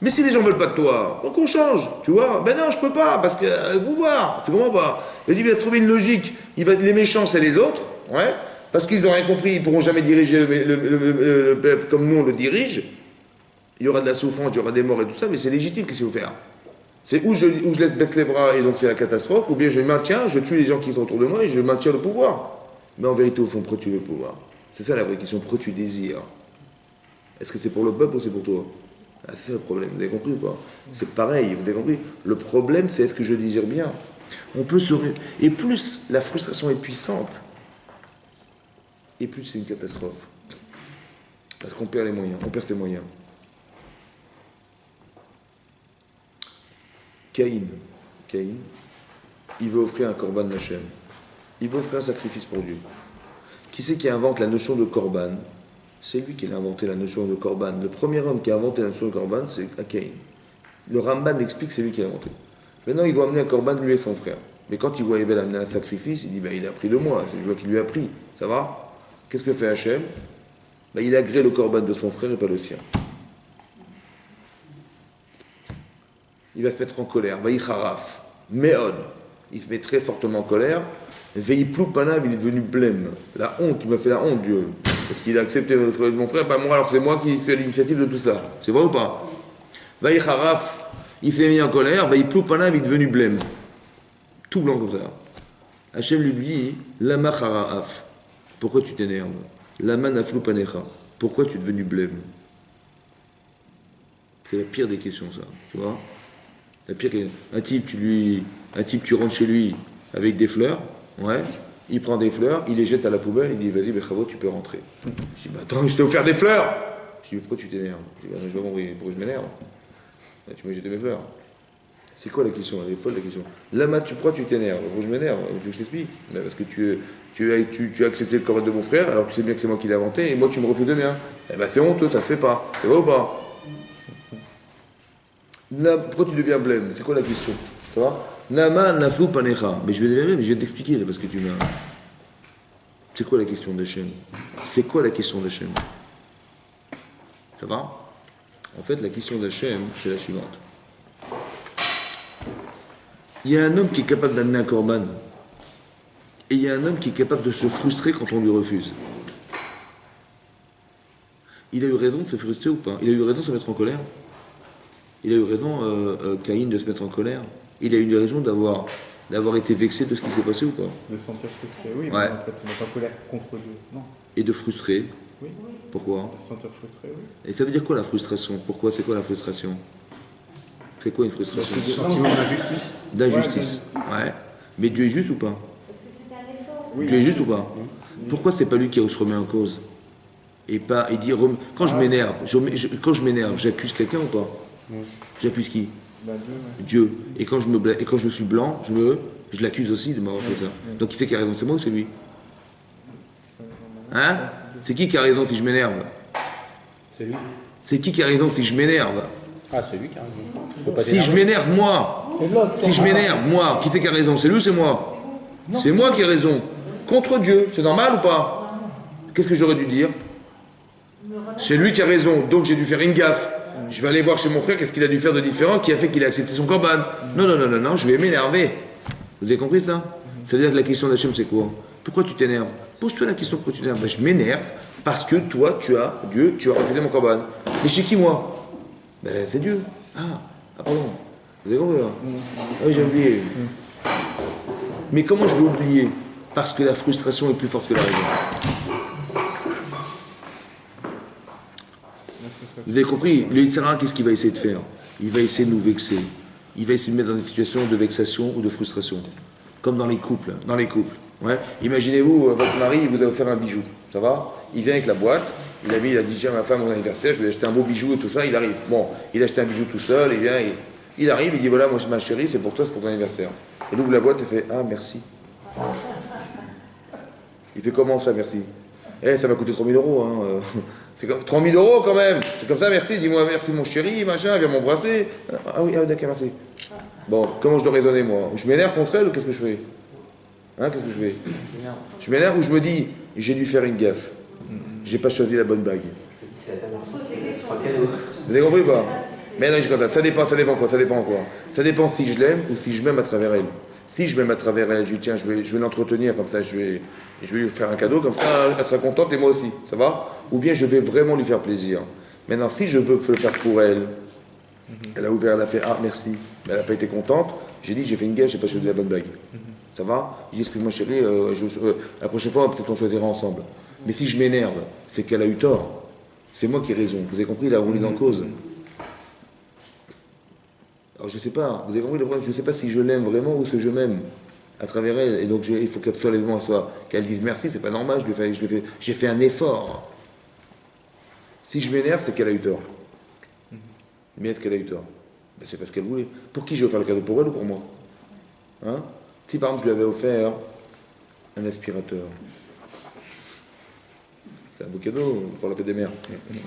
A: Mais si les gens ne veulent pas de toi, donc on change, tu vois? Non, je peux pas, parce que le pouvoir, tu comprends pas? Il dit, il va trouver une logique, les méchants, c'est les autres, ouais, parce qu'ils n'ont rien compris, ils ne pourront jamais diriger le peuple comme nous on le dirige. Il y aura de la souffrance, il y aura des morts et tout ça, mais c'est légitime, qu'est-ce qu'il faut faire? C'est où je laisse baisser les bras et donc c'est la catastrophe, ou bien je maintiens, je tue les gens qui sont autour de moi et je maintiens le pouvoir. Mais en vérité, au fond, pourquoi tu veux le pouvoir? C'est ça la vraie question, pourquoi tu désires? Est-ce que c'est pour le peuple ou c'est pour toi? C'est ça le problème, vous avez compris ou pas? C'est pareil, vous avez compris? Le problème, c'est est-ce que je désire bien? On peut se... Et plus la frustration est puissante, et plus c'est une catastrophe. Parce qu'on perd les moyens, on perd ses moyens. Caïn, il veut offrir un korban Hachem. Il veut offrir un sacrifice pour Dieu. Qui c'est qui invente la notion de korban? C'est lui qui a inventé la notion de korban. Le premier homme qui a inventé la notion de korban, c'est Caïn. Le Ramban explique que c'est lui qui l'a inventé. Maintenant, il va amener un korban, lui et son frère. Mais quand il voit Abel amener un sacrifice, il dit, il a appris de moi, c'est lui qui lui a pris. Ça va? Qu'est-ce que fait Hachem? Il agrée le korban de son frère et pas le sien. Il va se mettre en colère. Vaïcharaf, Meod. Il se met très fortement en colère. Veiplou Panav, il est devenu blême. La honte, il m'a fait la honte, Dieu. Parce qu'il a accepté mon frère, pas moi, alors que c'est moi qui suis à l'initiative de tout ça. C'est vrai ou pas? Vaïcharaf, il s'est mis en colère. Veiplou Panav, il est devenu blême. Tout blanc comme ça. Hachem lui dit, Lama Charaaf. Pourquoi tu t'énerves? Lama Naflou Panecha. Pourquoi tu es devenu blême? C'est la pire des questions, ça. Tu vois? La pire, un type, tu rentres chez lui avec des fleurs, ouais, il prend des fleurs, il les jette à la poubelle, il dit, vas-y, Bechavo, tu peux rentrer. Je dis, attends, je t'ai offert des fleurs! Je dis, mais pourquoi tu t'énerves? Je dis, je vais compris, pourquoi je m'énerve? Tu m'as jeté mes fleurs. C'est quoi la question? Elle est folle la question. Là, pourquoi tu t'énerves? Pourquoi je m'énerve? Tu veux que je t'explique? Parce que tu as accepté le corps de mon frère, alors que tu sais bien que c'est moi qui l'ai inventé, et moi tu me refuses de mien. Eh ben c'est honteux, ça se fait pas. C'est vrai ou pas? Pourquoi tu deviens blême? C'est quoi la question? Ça va? Nama naflou panecha. Mais je vais t'expliquer là, parce que tu m'as. C'est quoi la question d'Hachem? C'est quoi la question d'Hachem? Ça va? En fait, la question d'Hachem, c'est la suivante. Il y a un homme qui est capable d'amener un korban, et il y a un homme qui est capable de se frustrer quand on lui refuse. Il a eu raison de se frustrer ou pas? Il a eu raison de se mettre en colère? Il a eu raison, Caïn, de se mettre en colère? Il a eu raison d'avoir été vexé de ce qui s'est passé ou pas?
B: De se sentir frustré, oui,
A: ouais.
B: Mais en fait, il n'est pas en colère contre Dieu, non.
A: Et de frustrer?
B: Oui.
A: Pourquoi?
B: De se sentir frustré, oui.
A: Et ça veut dire quoi la frustration? Pourquoi? C'est quoi la frustration? C'est quoi une frustration?
B: Sentiment d'injustice.
A: D'injustice, ouais. Mais Dieu est juste ou pas?
D: Parce que c'est un effort.
A: Dieu est juste ou pas? Pourquoi c'est pas lui qui se remet en cause? Et pas, il dit, quand je m'énerve, j'accuse quelqu'un ou pas? J'accuse qui? Dieu. Et quand je suis blanc, je l'accuse aussi de m'avoir fait ça. Donc qui c'est qui a raison? C'est moi ou c'est lui? Hein? C'est qui a raison si je m'énerve?
C: C'est lui.
A: C'est qui a raison si je m'énerve?
C: Ah, c'est lui qui a raison. Faut pas
A: Si je m'énerve, moi, si je m'énerve, moi, qui c'est qui a raison? C'est lui ou c'est moi? C'est moi qui ai raison. Contre Dieu, c'est normal ou pas? Qu'est-ce que j'aurais dû dire? C'est lui qui a raison, donc j'ai dû faire une gaffe. Je vais aller voir chez mon frère qu'est-ce qu'il a dû faire de différent qui a fait qu'il a accepté son corban. Non, je vais m'énerver. Vous avez compris ça? Ça veut dire que la question d'Hachem c'est quoi? Pourquoi tu t'énerves? Pose-toi la question pourquoi tu t'énerves. Ben, je m'énerve parce que toi, Dieu, tu as refusé mon corban. Mais chez qui moi? Ben c'est Dieu. Ah pardon. Vous avez compris? Ah oui, j'ai oublié. Mais comment je vais oublier? Parce que la frustration est plus forte que la raison. Vous avez compris? Le Yitzhara, qu'est-ce qu'il va essayer de faire? Il va essayer de nous vexer. Il va essayer de mettre dans des situations de vexation ou de frustration. Comme dans les couples. Ouais. Imaginez-vous, votre mari, il vous a offert un bijou. Ça va? Il vient avec la boîte. Il a dit, tiens, ma femme, mon anniversaire, je vais acheter un beau bijou et tout ça. Il arrive. Bon, il a acheté un bijou tout seul. Il vient, il arrive, il dit, voilà, moi, ma chérie, c'est pour toi, c'est pour ton anniversaire. Il ouvre la boîte et fait, ah, merci. Il fait comment ça, merci? Ça m'a coûté 3 000 euros. Hein. C'est comme 3 000 euros quand même. C'est comme ça, merci. Dis-moi merci, mon chéri, machin, viens m'embrasser. Ah oui, d'accord, merci. Bon, comment je dois raisonner, moi? Je m'énerve contre elle ou qu'est-ce que je fais? Qu'est-ce que je fais? Je m'énerve ou je me dis, j'ai dû faire une gaffe. J'ai pas choisi la bonne bague. Vous avez compris ou pas? Mais non, ça dépend quoi? Ça dépend si je l'aime ou si je m'aime à travers elle. Si je m'aime à travers elle, je dis tiens, je vais l'entretenir comme ça, je vais lui faire un cadeau, comme ça, elle sera contente et moi aussi, ça va? Ou bien je vais vraiment lui faire plaisir. Maintenant, si je veux le faire pour elle, elle a ouvert, elle a fait ah merci, mais elle n'a pas été contente, j'ai dit j'ai fait une gaffe, j'ai pas choisi la bonne bague. Ça va? J'ai dit excuse-moi chérie, la prochaine fois peut-être on choisira ensemble. Mais si je m'énerve, c'est qu'elle a eu tort. C'est moi qui ai raison. Vous avez compris la remise en cause? Alors je ne sais pas, vous avez compris le problème, je ne sais pas si je l'aime vraiment ou si je m'aime à travers elle. Et donc il faut qu'absolument qu'elle dise merci, c'est pas normal, j'ai fait un effort. Si je m'énerve, c'est qu'elle a eu tort. Mais est-ce qu'elle a eu tort? Ben, c'est parce qu'elle voulait. Pour qui je vais faire le cadeau? Pour elle ou pour moi? Si par exemple je lui avais offert un aspirateur, c'est un beau cadeau pour la fête des mères.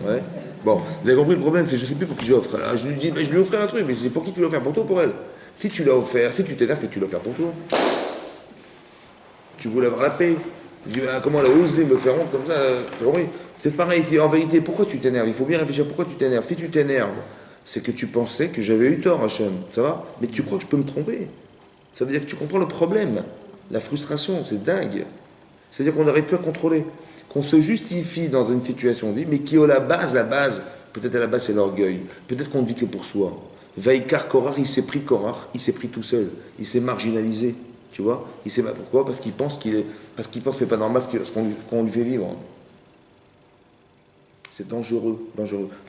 A: Ouais. Bon, vous avez compris le problème, c'est que je ne sais plus pour qui j'offre. Je lui dis, je lui offrais un truc, mais c'est pour qui tu l'as offert? Pour toi ou pour elle? Si tu l'as offert, si tu t'énerves, c'est que tu l'as offert pour toi. Tu voulais avoir la paix. Je dis, comment elle a osé me faire honte comme ça? C'est pareil, en vérité, pourquoi tu t'énerves? Il faut bien réfléchir, pourquoi tu t'énerves? Si tu t'énerves, c'est que tu pensais que j'avais eu tort, Hachem, ça va? Mais tu crois que je peux me tromper. Ça veut dire que tu comprends le problème. La frustration, c'est dingue. C'est-à-dire qu'on n'arrive plus à contrôler. Qu'on se justifie dans une situation de vie, mais qui est la base, peut-être à la base c'est l'orgueil, peut-être qu'on ne vit que pour soi. Vaikar Korach, il s'est pris tout seul, il s'est marginalisé, tu vois. Pourquoi? Parce qu'il pense que c'est pas normal ce qu'on lui fait vivre. C'est dangereux.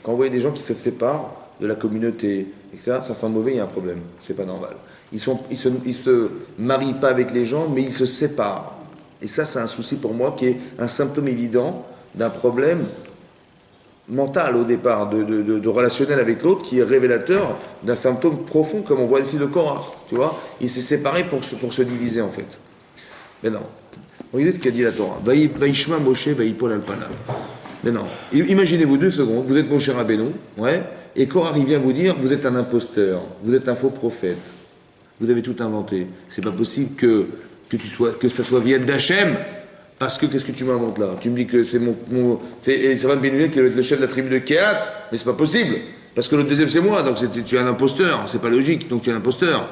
A: Quand vous voyez des gens qui se séparent de la communauté, etc., ça sent mauvais, il y a un problème, c'est pas normal. Ils se marient pas avec les gens, mais ils se séparent. Et ça, c'est un souci pour moi qui est un symptôme évident d'un problème mental au départ, de relationnel avec l'autre, qui est révélateur d'un symptôme profond, comme on voit ici de Korach, tu vois. Il s'est séparé pour se diviser, en fait. Mais non. Regardez ce qu'a dit la Torah. Vaishma Moshe Vaipol Alpanav. Mais non. Imaginez-vous 2 secondes, vous êtes Moshe Rabbeinu, ouais, et Korach, il vient vous dire, vous êtes un imposteur, vous êtes un faux prophète, vous avez tout inventé. C'est pas possible que ça soit vienne d'Hachem, parce que qu'est-ce que tu m'inventes là? Tu me dis que c'est c'est Elisabeth Benouillet qui est le chef de la tribu de Kehat, mais c'est pas possible, parce que le deuxième c'est moi, donc tu es un imposteur, c'est pas logique, donc tu es un imposteur.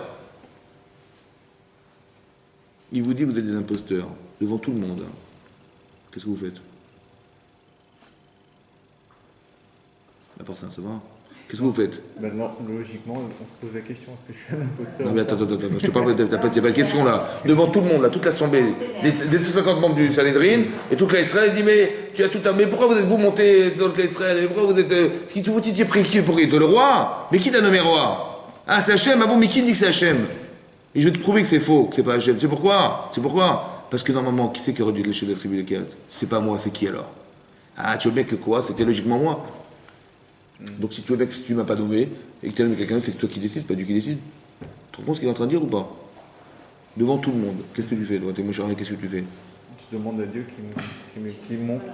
A: Il vous dit vous êtes des imposteurs, devant tout le monde. Qu'est-ce que vous faites? À part ça va? Qu'est-ce que vous faites?
B: Maintenant, logiquement, on se pose la question, est-ce que je suis un imposteur? Non
A: mais attends, je te parle, t'as pas de question là. Devant tout le monde, là, toute l'assemblée, des 150 membres du Sanhedrin, et toute l'Israël dit, mais tu as tout un... Mais pourquoi vous êtes-vous monté dans l'Israël? Et pourquoi vous êtes... Qui t'es pris qui pour qui? Le roi? Mais qui t'a nommé roi? Ah, c'est Hachem, ah bon, mais qui dit que c'est Hachem? Et je vais te prouver que c'est faux, que c'est pas Hachem. C'est pourquoi? C'est pourquoi? Parce que normalement, qui c'est qui aurait dû lécher la tribu de Kehat? C'est pas moi, c'est qui alors? Ah, tu veux bien que quoi? C'était logiquement moi. Donc si tu veux bien que tu m'as pas nommé, et que tu as nommé quelqu'un d'autre, c'est que toi qui décides, c'est pas Dieu qui décide. Tu te rends compte ce qu'il est en train de dire ou pas? Devant tout le monde, qu'est-ce que tu fais? Devant tes mouchards, qu'est-ce que tu fais?
B: Je demande à Dieu qu'il montre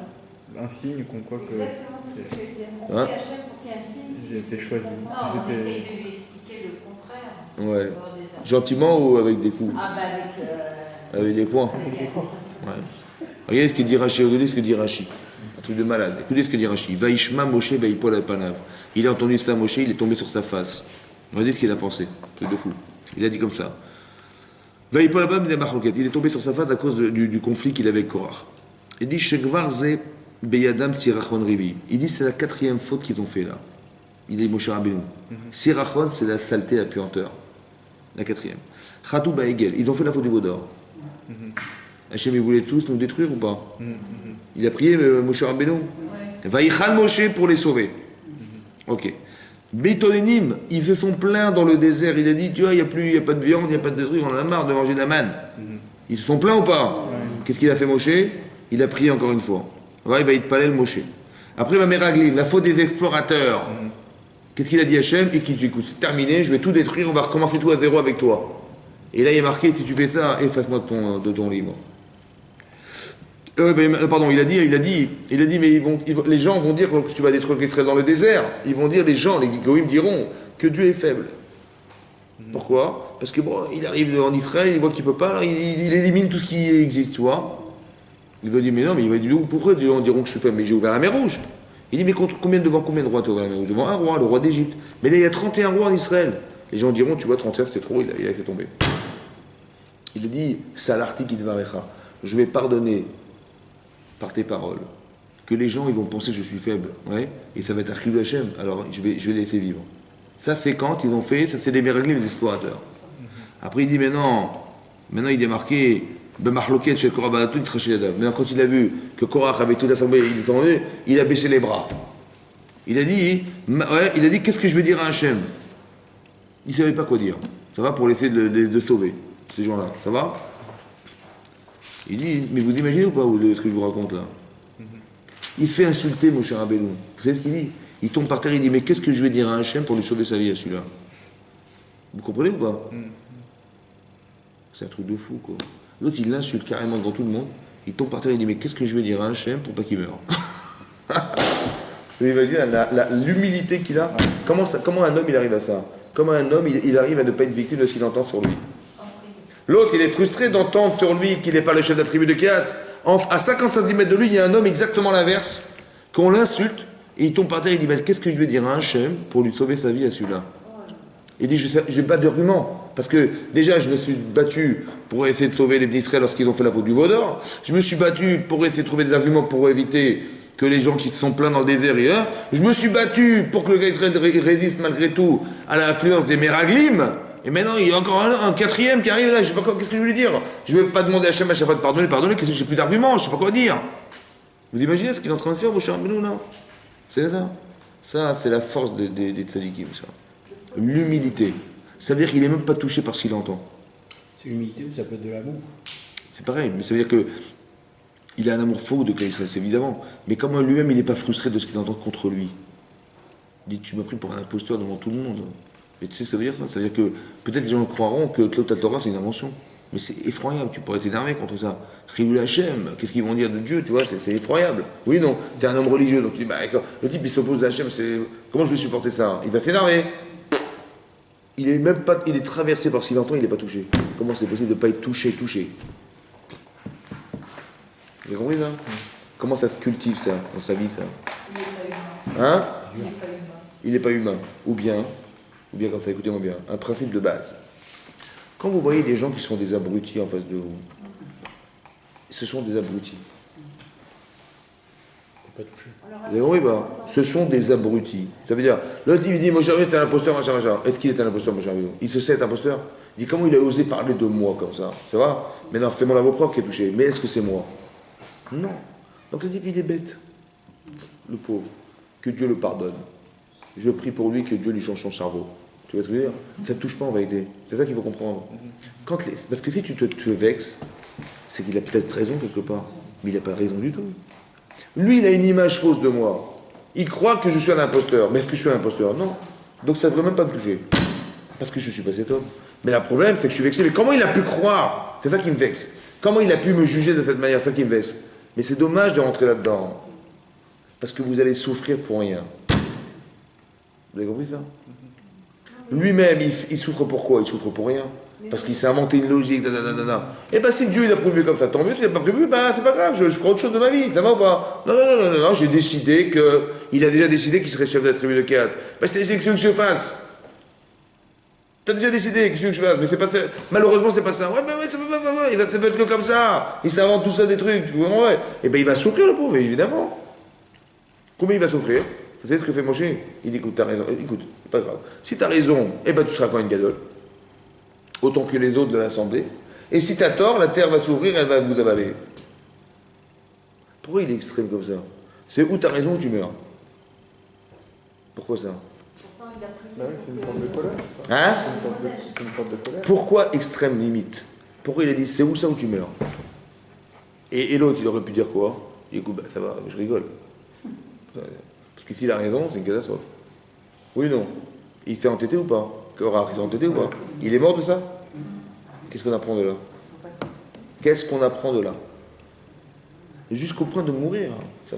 B: un signe qu'on quoi que.
D: Exactement, c'est ce que je veux dire. On
A: Hein?
D: fait Hachem pour qu'il y ait un signe.
B: J'ai été choisi.
D: Non, on essaye de lui expliquer le contraire.
A: Ouais.
D: Avoir des arguments.
A: Gentiment ou avec des coups?
D: Ah, bah
A: Avec des points.
D: avec
A: Ouais. Regardez ce que dit Rashi, regardez ce que dit Rashi. Un truc de malade. Écoutez ce que dit Rashi. Vaishma Moshe Vaipol Alpanav. Il a entendu ça, Moshe, il est tombé sur sa face. Regardez ce qu'il a pensé. Un truc de fou. Il a dit comme ça. Vaipol Alpanav, il est tombé sur sa face à cause du conflit qu'il avait avec Korach. Il dit Shekvar Ze Beyadam Sirachon Rivi. Il dit c'est la 4e faute qu'ils ont fait là. Il dit Moshe Rabbeinu. Sirachon, c'est la saleté, la puanteur. La 4e. Chatou Baegel. Ils ont fait la faute du veau d'or. Hachem, il voulait tous nous détruire ou pas? Il a prié Moshe Rabbeinu. Vaïchal Moshe pour les sauver. Ok. Bétolénim, ils se sont plaints dans le désert. Il a dit, tu vois, il n'y a pas de viande, il n'y a pas de trucs, on en a marre de manger de la manne. Ils se sont plaints ou pas? Qu'est-ce qu'il a fait Moshe? Il a prié encore une fois. Ouais, il va être palais le Moshe. Après, ma Meraglim, la faute des explorateurs. Qu'est-ce qu'il a dit Hachem? Et qu'il dit, écoute, c'est terminé, je vais tout détruire, on va recommencer tout à zéro avec toi. Et là, il est marqué, si tu fais ça, efface-moi de ton livre. Pardon, il a dit, mais les gens vont dire que tu vas détruire Israël dans le désert. Ils vont dire, les goïms diront que Dieu est faible. Pourquoi? Parce que bon, il arrive en Israël, il voit qu'il peut pas, il élimine tout ce qui existe, tu vois. Il va dire, mais non, mais il va dire, pourquoi les gens diront que je suis faible? Mais j'ai ouvert la mer Rouge. Il dit, mais devant combien de rois tu as ouvert la mer Rouge? Devant un roi, le roi d'Égypte. Mais là, il y a 31 rois en Israël. Les gens diront, tu vois, 31 c'était trop, il a laissé tomber. Il a dit, Salarti Kidvarecha, je vais pardonner par tes paroles, que les gens ils vont penser que je suis faible, ouais, et ça va être Achilou Hachem, alors je vais les laisser vivre. Ça c'est quand ils ont fait, ça c'est les Meraglim, les explorateurs. Après il dit maintenant il est marqué, maintenant quand il a vu que Korach avait toute l'assemblée, il a baissé les bras. Il a dit, qu'est-ce que je vais dire à Hachem? Il ne savait pas quoi dire. Ça va pour essayer de sauver ces gens-là, ça va? Il dit, mais vous imaginez ou pas ce que je vous raconte là? Il se fait insulter, mon cher Rabbeinu. Vous savez ce qu'il dit? Il tombe par terre, il dit, mais qu'est-ce que je vais dire à Hachem pour lui sauver sa vie à celui-là? Vous comprenez ou pas? C'est un truc de fou, quoi. L'autre, il l'insulte carrément devant tout le monde. Il tombe par terre, il dit, mais qu'est-ce que je vais dire à Hachem pour pas qu'il meure? Vous imaginez l'humilité qu'il a? Comment un homme, il arrive à ça? Comment un homme, il arrive à ne pas être victime de ce qu'il entend sur lui? L'autre, il est frustré d'entendre sur lui qu'il n'est pas le chef de la tribu de Kehat. À 50 cm de lui, il y a un homme exactement l'inverse, qu'on l'insulte, et il tombe par terre, il dit, ben, qu'est-ce que je vais dire à Hachem pour lui sauver sa vie à celui-là? Il dit, je n'ai pas d'argument, parce que déjà, je me suis battu pour essayer de sauver les Israël lorsqu'ils ont fait la faute du veau d'or. Je me suis battu pour essayer de trouver des arguments pour éviter que les gens qui se sont plaints dans le désert, je me suis battu pour que le gars Israël résiste malgré tout à l'influence des Meraglim. Et maintenant, il y a encore un 4e qui arrive là, je sais pas quoi, qu'est-ce que je vais lui dire? Je vais pas demander à Hachem à chaque fois de pardonner, qu'est-ce que j'ai plus d'arguments, je sais pas quoi dire. Vous imaginez ce qu'il est en train de faire, vos chers Benou, là? C'est ça. Ça, c'est la force des tzadikim, ça. L'humilité. Ça veut dire qu'il n'est même pas touché par ce qu'il entend.
C: C'est l'humilité ou ça peut être de l'amour?
A: C'est pareil, mais ça veut dire que il a un amour faux de Israël, c'est évidemment. Mais comment lui-même, il n'est pas frustré de ce qu'il entend contre lui? Il dit, tu m'as pris pour un imposteur devant tout le monde. Mais tu sais ce que ça veut dire ça? Ça veut dire que peut-être les gens croiront que Claude Torah c'est une invention. Mais c'est effroyable, tu pourrais t'énerver contre ça. Chilou Hachem, qu'est-ce qu'ils vont dire de Dieu, tu vois, c'est effroyable. Oui, non, t'es un homme religieux, donc tu dis, bah, le type il s'oppose à Hachem, comment je vais supporter ça? Il va s'énerver. Il est traversé par ce qu'il entend, il n'est pas touché. Comment c'est possible de ne pas être touché? Vous avez compris ça? Comment ça se cultive ça, dans sa vie ça? Hein? Il n'est pas humain. Ou bien comme ça, écoutez-moi bien, un principe de base. Quand vous voyez des gens qui sont des abrutis en face de vous, ce sont des abrutis.
C: Pas touché.
A: Vous avez compris pas? Ce sont des abrutis. Ça veut dire, l'autre il dit, mon cher, t'es un imposteur, machin. Est-ce qu'il est un imposteur, mon cher? Il se sait être imposteur? Il dit, comment il a osé parler de moi comme ça? Ça va? Mais non, c'est mon avocat qui est touché. Mais est-ce que c'est moi? Non. Donc le type, il est bête. Le pauvre. Que Dieu le pardonne. Je prie pour lui que Dieu lui change son cerveau. Tu vois ce que je veux dire? Ça ne te touche pas en vérité. C'est ça qu'il faut comprendre. Parce que si tu te vexes, c'est qu'il a peut-être raison quelque part. Mais il n'a pas raison du tout. Lui, il a une image fausse de moi. Il croit que je suis un imposteur. Mais est-ce que je suis un imposteur? Non. Donc ça ne devrait même pas me toucher. Parce que je ne suis pas cet homme. Mais le problème, c'est que je suis vexé. Mais comment il a pu croire? C'est ça qui me vexe. Comment il a pu me juger de cette manière? C'est ça qui me vexe. Mais c'est dommage de rentrer là-dedans. Parce que vous allez souffrir pour rien. Vous avez compris ça? Lui-même, il souffre pourquoi? Il souffre pour rien. Parce qu'il s'est inventé une logique, Et bien si Dieu il a prévu comme ça, tant mieux. S'il n'a pas prévu, ben c'est pas grave, je ferai autre chose de ma vie, ça va ou pas? Non, j'ai décidé il a déjà décidé qu'il serait chef de la tribu de Kéhat. Ben c'est ce que je fasse. T'as déjà décidé, qu'est-ce que je fasse? Mais c'est pas ça. Malheureusement, c'est pas ça. Ouais, ça peut être que comme ça. Il s'invente tout ça des trucs, tu vois, ouais. Et ben il va souffrir le pauvre, évidemment. Combien il va souffrir? Vous savez ce que fait Moshe? Il dit, écoute, t'as raison, écoute, c'est pas grave. Si t'as raison, eh ben tu seras pas une gadole. Autant que les autres de l'Assemblée. Et si tu as tort, la terre va s'ouvrir, elle va vous avaler. Pourquoi il est extrême comme ça? C'est où tu as raison ou tu meurs. Pourquoi ça?
B: C'est une sorte de colère.
A: Hein?
B: C'est une sorte de colère.
A: Pourquoi extrême limite? Pourquoi il a dit c'est où ça ou tu meurs? Et l'autre, il aurait pu dire quoi? Il dit écoute, ça va, je rigole. Parce que s'il a raison, c'est une catastrophe. Oui ou non? Il s'est entêté ou pas? Korach, il s'est entêté ou pas? Il est mort de ça? Qu'est-ce qu'on apprend de là? Qu'est-ce qu'on apprend de là? Jusqu'au point de mourir. Hein.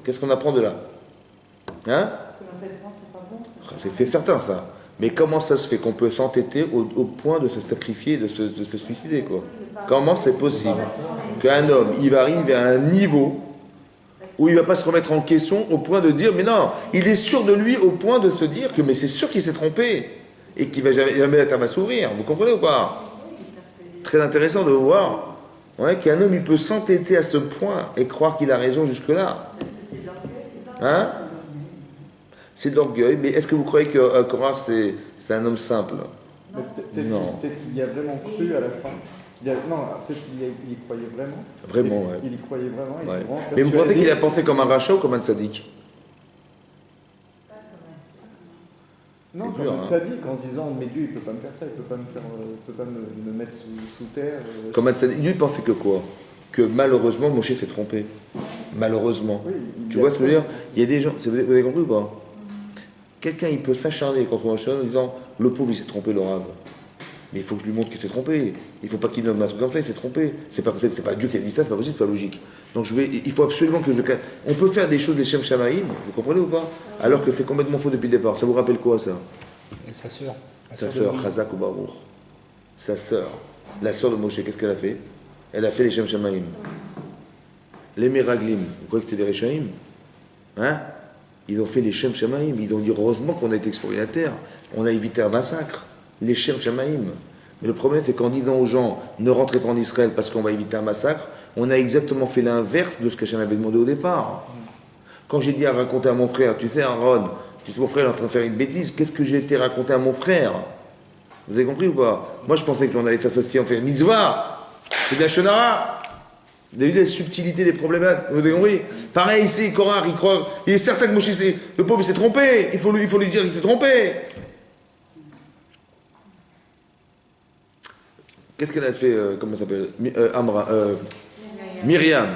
A: Qu'est-ce qu'on apprend de là? Hein? C'est certain ça. Mais comment ça se fait qu'on peut s'entêter au point de se sacrifier, de se suicider quoi? Comment c'est possible qu'un homme, il va arriver à un niveau où il ne va pas se remettre en question au point de dire, mais non, il est sûr de lui au point de se dire que mais c'est sûr qu'il s'est trompé et qu'il ne va jamais la terre va s'ouvrir. Vous comprenez ou pas? Très intéressant de voir qu'un homme il peut s'entêter à ce point et croire qu'il a raison jusque-là. Hein? C'est de l'orgueil, mais est-ce que vous croyez que Korach c'est un homme simple?
B: Non. Peut-être qu'il y a vraiment cru à la fin. Non, peut-être qu'il y croyait vraiment.
A: Vraiment, ouais.
B: Il y croyait vraiment.
A: Ouais. Mais vous pensez qu'il a pensé comme un rachat ou comme un tzaddik?
B: Non, comme un tzaddik, en se disant, mais Dieu, il ne peut pas me faire ça, il ne peut pas me mettre sous terre.
A: Comme un tzaddik, lui, il pensait que quoi? Que malheureusement, Moshe s'est trompé. Malheureusement. Oui, tu vois ce que je veux dire? Il y a des gens, vous avez compris ou pas? Quelqu'un, il peut s'acharner contre Moshe en disant, le pauvre, il s'est trompé, le rave. Mais il faut que je lui montre qu'il s'est trompé. Il ne faut pas qu'il nomme un truc comme ça, il s'est trompé. C'est pas Dieu qui a dit ça, c'est pas possible, c'est pas logique. Donc il faut absolument que on peut faire des choses des Shem Shamaïm, vous comprenez ou pas? Alors que c'est complètement faux depuis le départ. Ça vous rappelle quoi ça?
C: Et sa sœur.
A: Sa sœur, Chazak ou Baruch. Sa sœur, la sœur de Moshe, qu'est-ce qu'elle a fait? Elle a fait les Shem Shamaïm. Les Meraglim, vous croyez que c'est des Réchaïm? Hein? Ils ont fait les Shem Shamaïm. Ils ont dit heureusement qu'on a été exporté la terre. On a évité un massacre. Les Shem Shamaïm. Mais le problème, c'est qu'en disant aux gens ne rentrez pas en Israël parce qu'on va éviter un massacre, on a exactement fait l'inverse de ce qu'Hachem avait demandé au départ. Quand j'ai dit à raconter à mon frère, tu sais, Aaron, mon frère est en train de faire une bêtise, qu'est-ce que j'ai été raconter à mon frère? Vous avez compris ou pas? Moi, je pensais qu'on allait s'associer en faire une mitzvah. C'est de la shonara. Vous avez vu les subtilités des problèmes? Vous avez compris? Pareil ici, Korach, il est certain que Moshe, le pauvre, il s'est trompé. Il faut lui dire qu'il s'est trompé. Qu'est-ce qu'elle a fait, comment ça s'appelle? Myriam.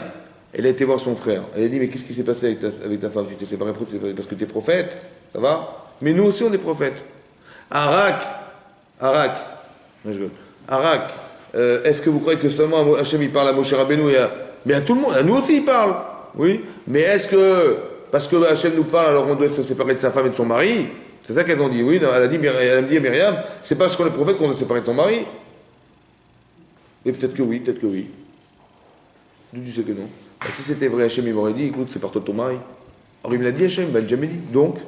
A: Elle a été voir son frère. Elle a dit, mais qu'est-ce qui s'est passé avec ta femme? Tu t'es séparé parce que tu es prophète? Ça va? Mais nous aussi, on est prophètes. Arak, est-ce que vous croyez que seulement Hachem il parle à Moshe Rabbeinu mais à tout le monde, à nous aussi il parle? Oui. Mais est-ce que, parce que Hachem nous parle, alors on doit se séparer de sa femme et de son mari? C'est ça qu'elles ont dit. Oui, non, elle a dit à Myriam, c'est parce qu'on est prophète qu'on doit se séparer de son mari. Et peut-être que oui, peut-être que oui. D'où tu sais que non? Et si c'était vrai, Hachem il m'aurait dit, écoute, c'est par toi de ton mari. Alors il me l'a dit, Hachem, il m'a jamais dit. Donc,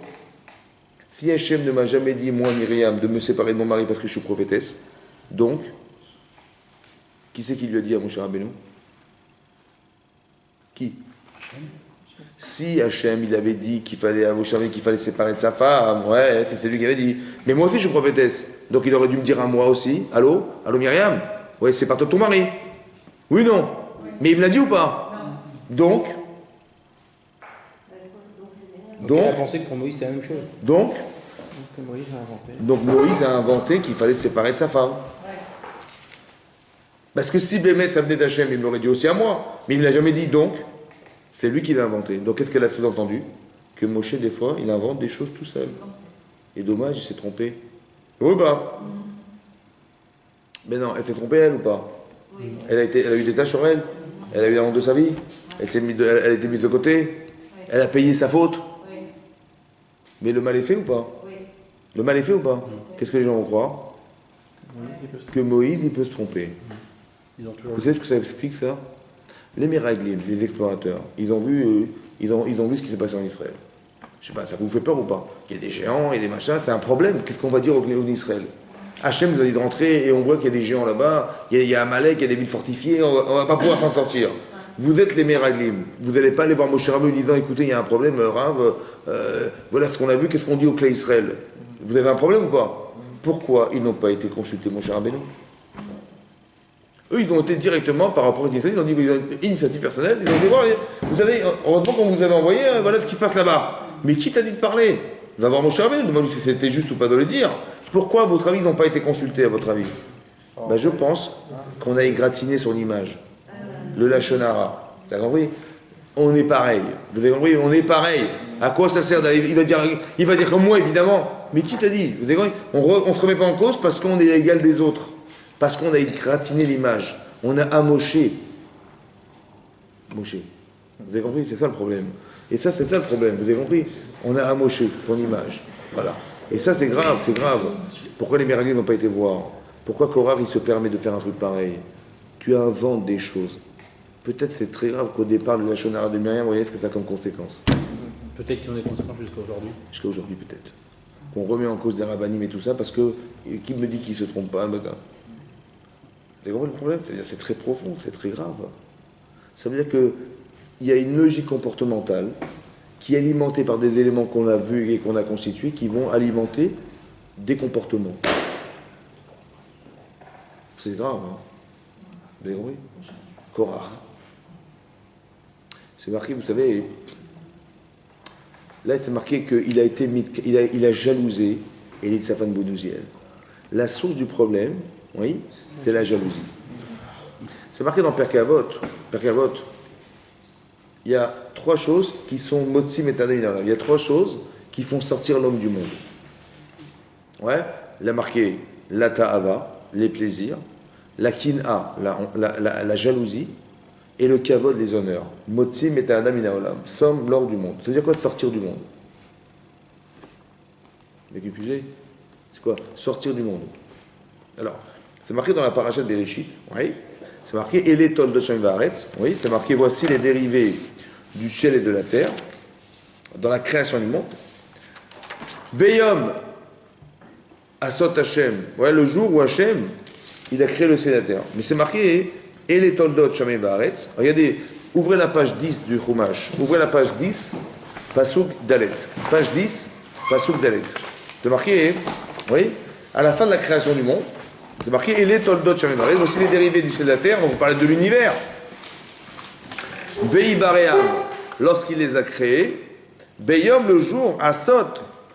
A: si Hachem ne m'a jamais dit, moi, Myriam, de me séparer de mon mari parce que je suis prophétesse, donc, qui c'est qui lui a dit à Moshe Rabbeinu? Qui? Si Hachem, il avait dit qu'il fallait à Moshe Rabbeinu qu'il fallait séparer de sa femme, ouais, c'est lui qui avait dit. Mais moi aussi, je suis prophétesse. Donc il aurait dû me dire à moi aussi, allô Myriam? Ouais, c'est par toi de ton mari. Oui, non. Mais il me l'a dit ou pas? Donc,
C: elle a pensé que pour Moïse c'était la même chose.
A: Donc,
B: Moïse a inventé.
A: Donc Moïse a inventé qu'il fallait se séparer de sa femme. Parce que si Bémet ça venait d'Hachem, il me l'aurait dit aussi à moi. Mais il ne l'a jamais dit, donc c'est lui qui l'a inventé. Donc qu'est-ce qu'elle a sous-entendu? Que Moshe, des fois, il invente des choses tout seul. Et dommage, il s'est trompé. Oui ou pas? Mais non, elle s'est trompée, elle, ou pas? Oui. Elle a eu des tâches sur elle. Elle a eu la honte de sa vie. Elle a été mise de côté. Oui. Elle a payé sa faute. Oui. Mais le mal est fait ou pas? Oui. Le mal est fait ou pas? Qu'est-ce que les gens vont croire? Que Moïse, il peut se tromper. Vous savez ce que ça explique, ça? Les Miraglim, les explorateurs, ils ont vu ce qui s'est passé en Israël. Je sais pas, ça vous fait peur ou pas? Il y a des géants, il y a des machins, c'est un problème. Qu'est-ce qu'on va dire aux Israël? Hachem nous a dit de rentrer et on voit qu'il y a des géants là-bas, il y a Amalek, il y a des villes fortifiées, on va pas pouvoir s'en sortir. Vous êtes les Miraglim. Vous n'allez pas aller voir Moshe Rabbeinu en disant, écoutez, il y a un problème, Rav, voilà ce qu'on a vu, qu'est-ce qu'on dit au clé Israël? Vous avez un problème ou pas? Pourquoi ils n'ont pas été consultés, Moshe Rabbeinu? Eux, ils ont été directement par rapport à Israël, ils ont dit, vous avez une initiative personnelle, ils ont dit, vous savez, heureusement qu'on vous avait envoyé, voilà ce qui se passe là-bas. Mais qui t'a dit de parler? Va voir Moshe Rabbeinu, demande-lui si c'était juste ou pas de le dire. Pourquoi, à votre avis, ils n'ont pas été consultés, à votre avis? Je pense qu'on a égratigné son image. Le Lachon Hara. Vous avez compris? On est pareil. Vous avez compris? On est pareil. À quoi ça sert d'aller... Il va dire comme moi, évidemment. Mais qui t'a dit? Vous avez compris? On ne se remet pas en cause parce qu'on est l'égal des autres. Parce qu'on a égratigné l'image. On a amoché. Moché. Vous avez compris? C'est ça le problème. Et ça, c'est ça le problème. Vous avez compris? On a amoché son image. Voilà. Et ça, c'est grave, c'est grave. Pourquoi les Miraglim n'ont pas été voir? Pourquoi Korah, il se permet de faire un truc pareil? Tu inventes des choses. Peut-être c'est très grave qu'au départ, le Lachon Hara de Myriam, vous voyez ce que ça a comme conséquence.
C: Peut-être qu'il y en a des conséquences jusqu'à aujourd'hui.
A: Jusqu'à aujourd'hui, peut-être. Qu'on remet en cause des rabbinim et tout ça, parce que qui me dit qu'il ne se trompe pas? Vous avez compris le problème? C'est-à-dire c'est très profond, c'est très grave. Ça veut dire qu'il y a une logique comportementale qui est alimentée par des éléments qu'on a vus et qu'on a constitués, qui vont alimenter des comportements. C'est grave, hein? Vous avez compris? Korah. C'est marqué, vous savez, là c'est marqué qu'il a été il a jalousé Élie de Safan Bounouziel. La source du problème, oui, c'est la jalousie. C'est marqué dans Pirkei Avot. Pirkei Avot. Il y a trois choses qui sont motsim et tadam. Il y a trois choses qui font sortir l'homme du monde. Ouais, il a marqué la ta'ava, les plaisirs, la kin'a, la jalousie, et le kavod, les honneurs. Motsim et tadam inaolam. Somme l'or du monde. Ça veut dire quoi, sortir du monde? Avec une fusée? C'est quoi? Sortir du monde. Alors, c'est marqué dans la paracha de Bereshit, oui. C'est marqué Eletol de Shem Vaaretz, oui. C'est marqué voici les dérivés du ciel et de la terre, dans la création du monde. Beyom Asot Hashem, ouais, le jour où Hashem, il a créé le ciel et la terre. Mais c'est marqué Eletol de Shem Vaaretz. Regardez, ouvrez la page 10 du Chumash. Ouvrez la page 10, Pasuk Dalet. Page 10, Pasuk Dalet. C'est marqué, oui, à la fin de la création du monde. C'est marqué et les toldot Shamim. Voici les dérivés du ciel et de la terre, donc on parlait de l'univers. Vei Baream, lorsqu'il les a créés, Beyom, le jour, Asot,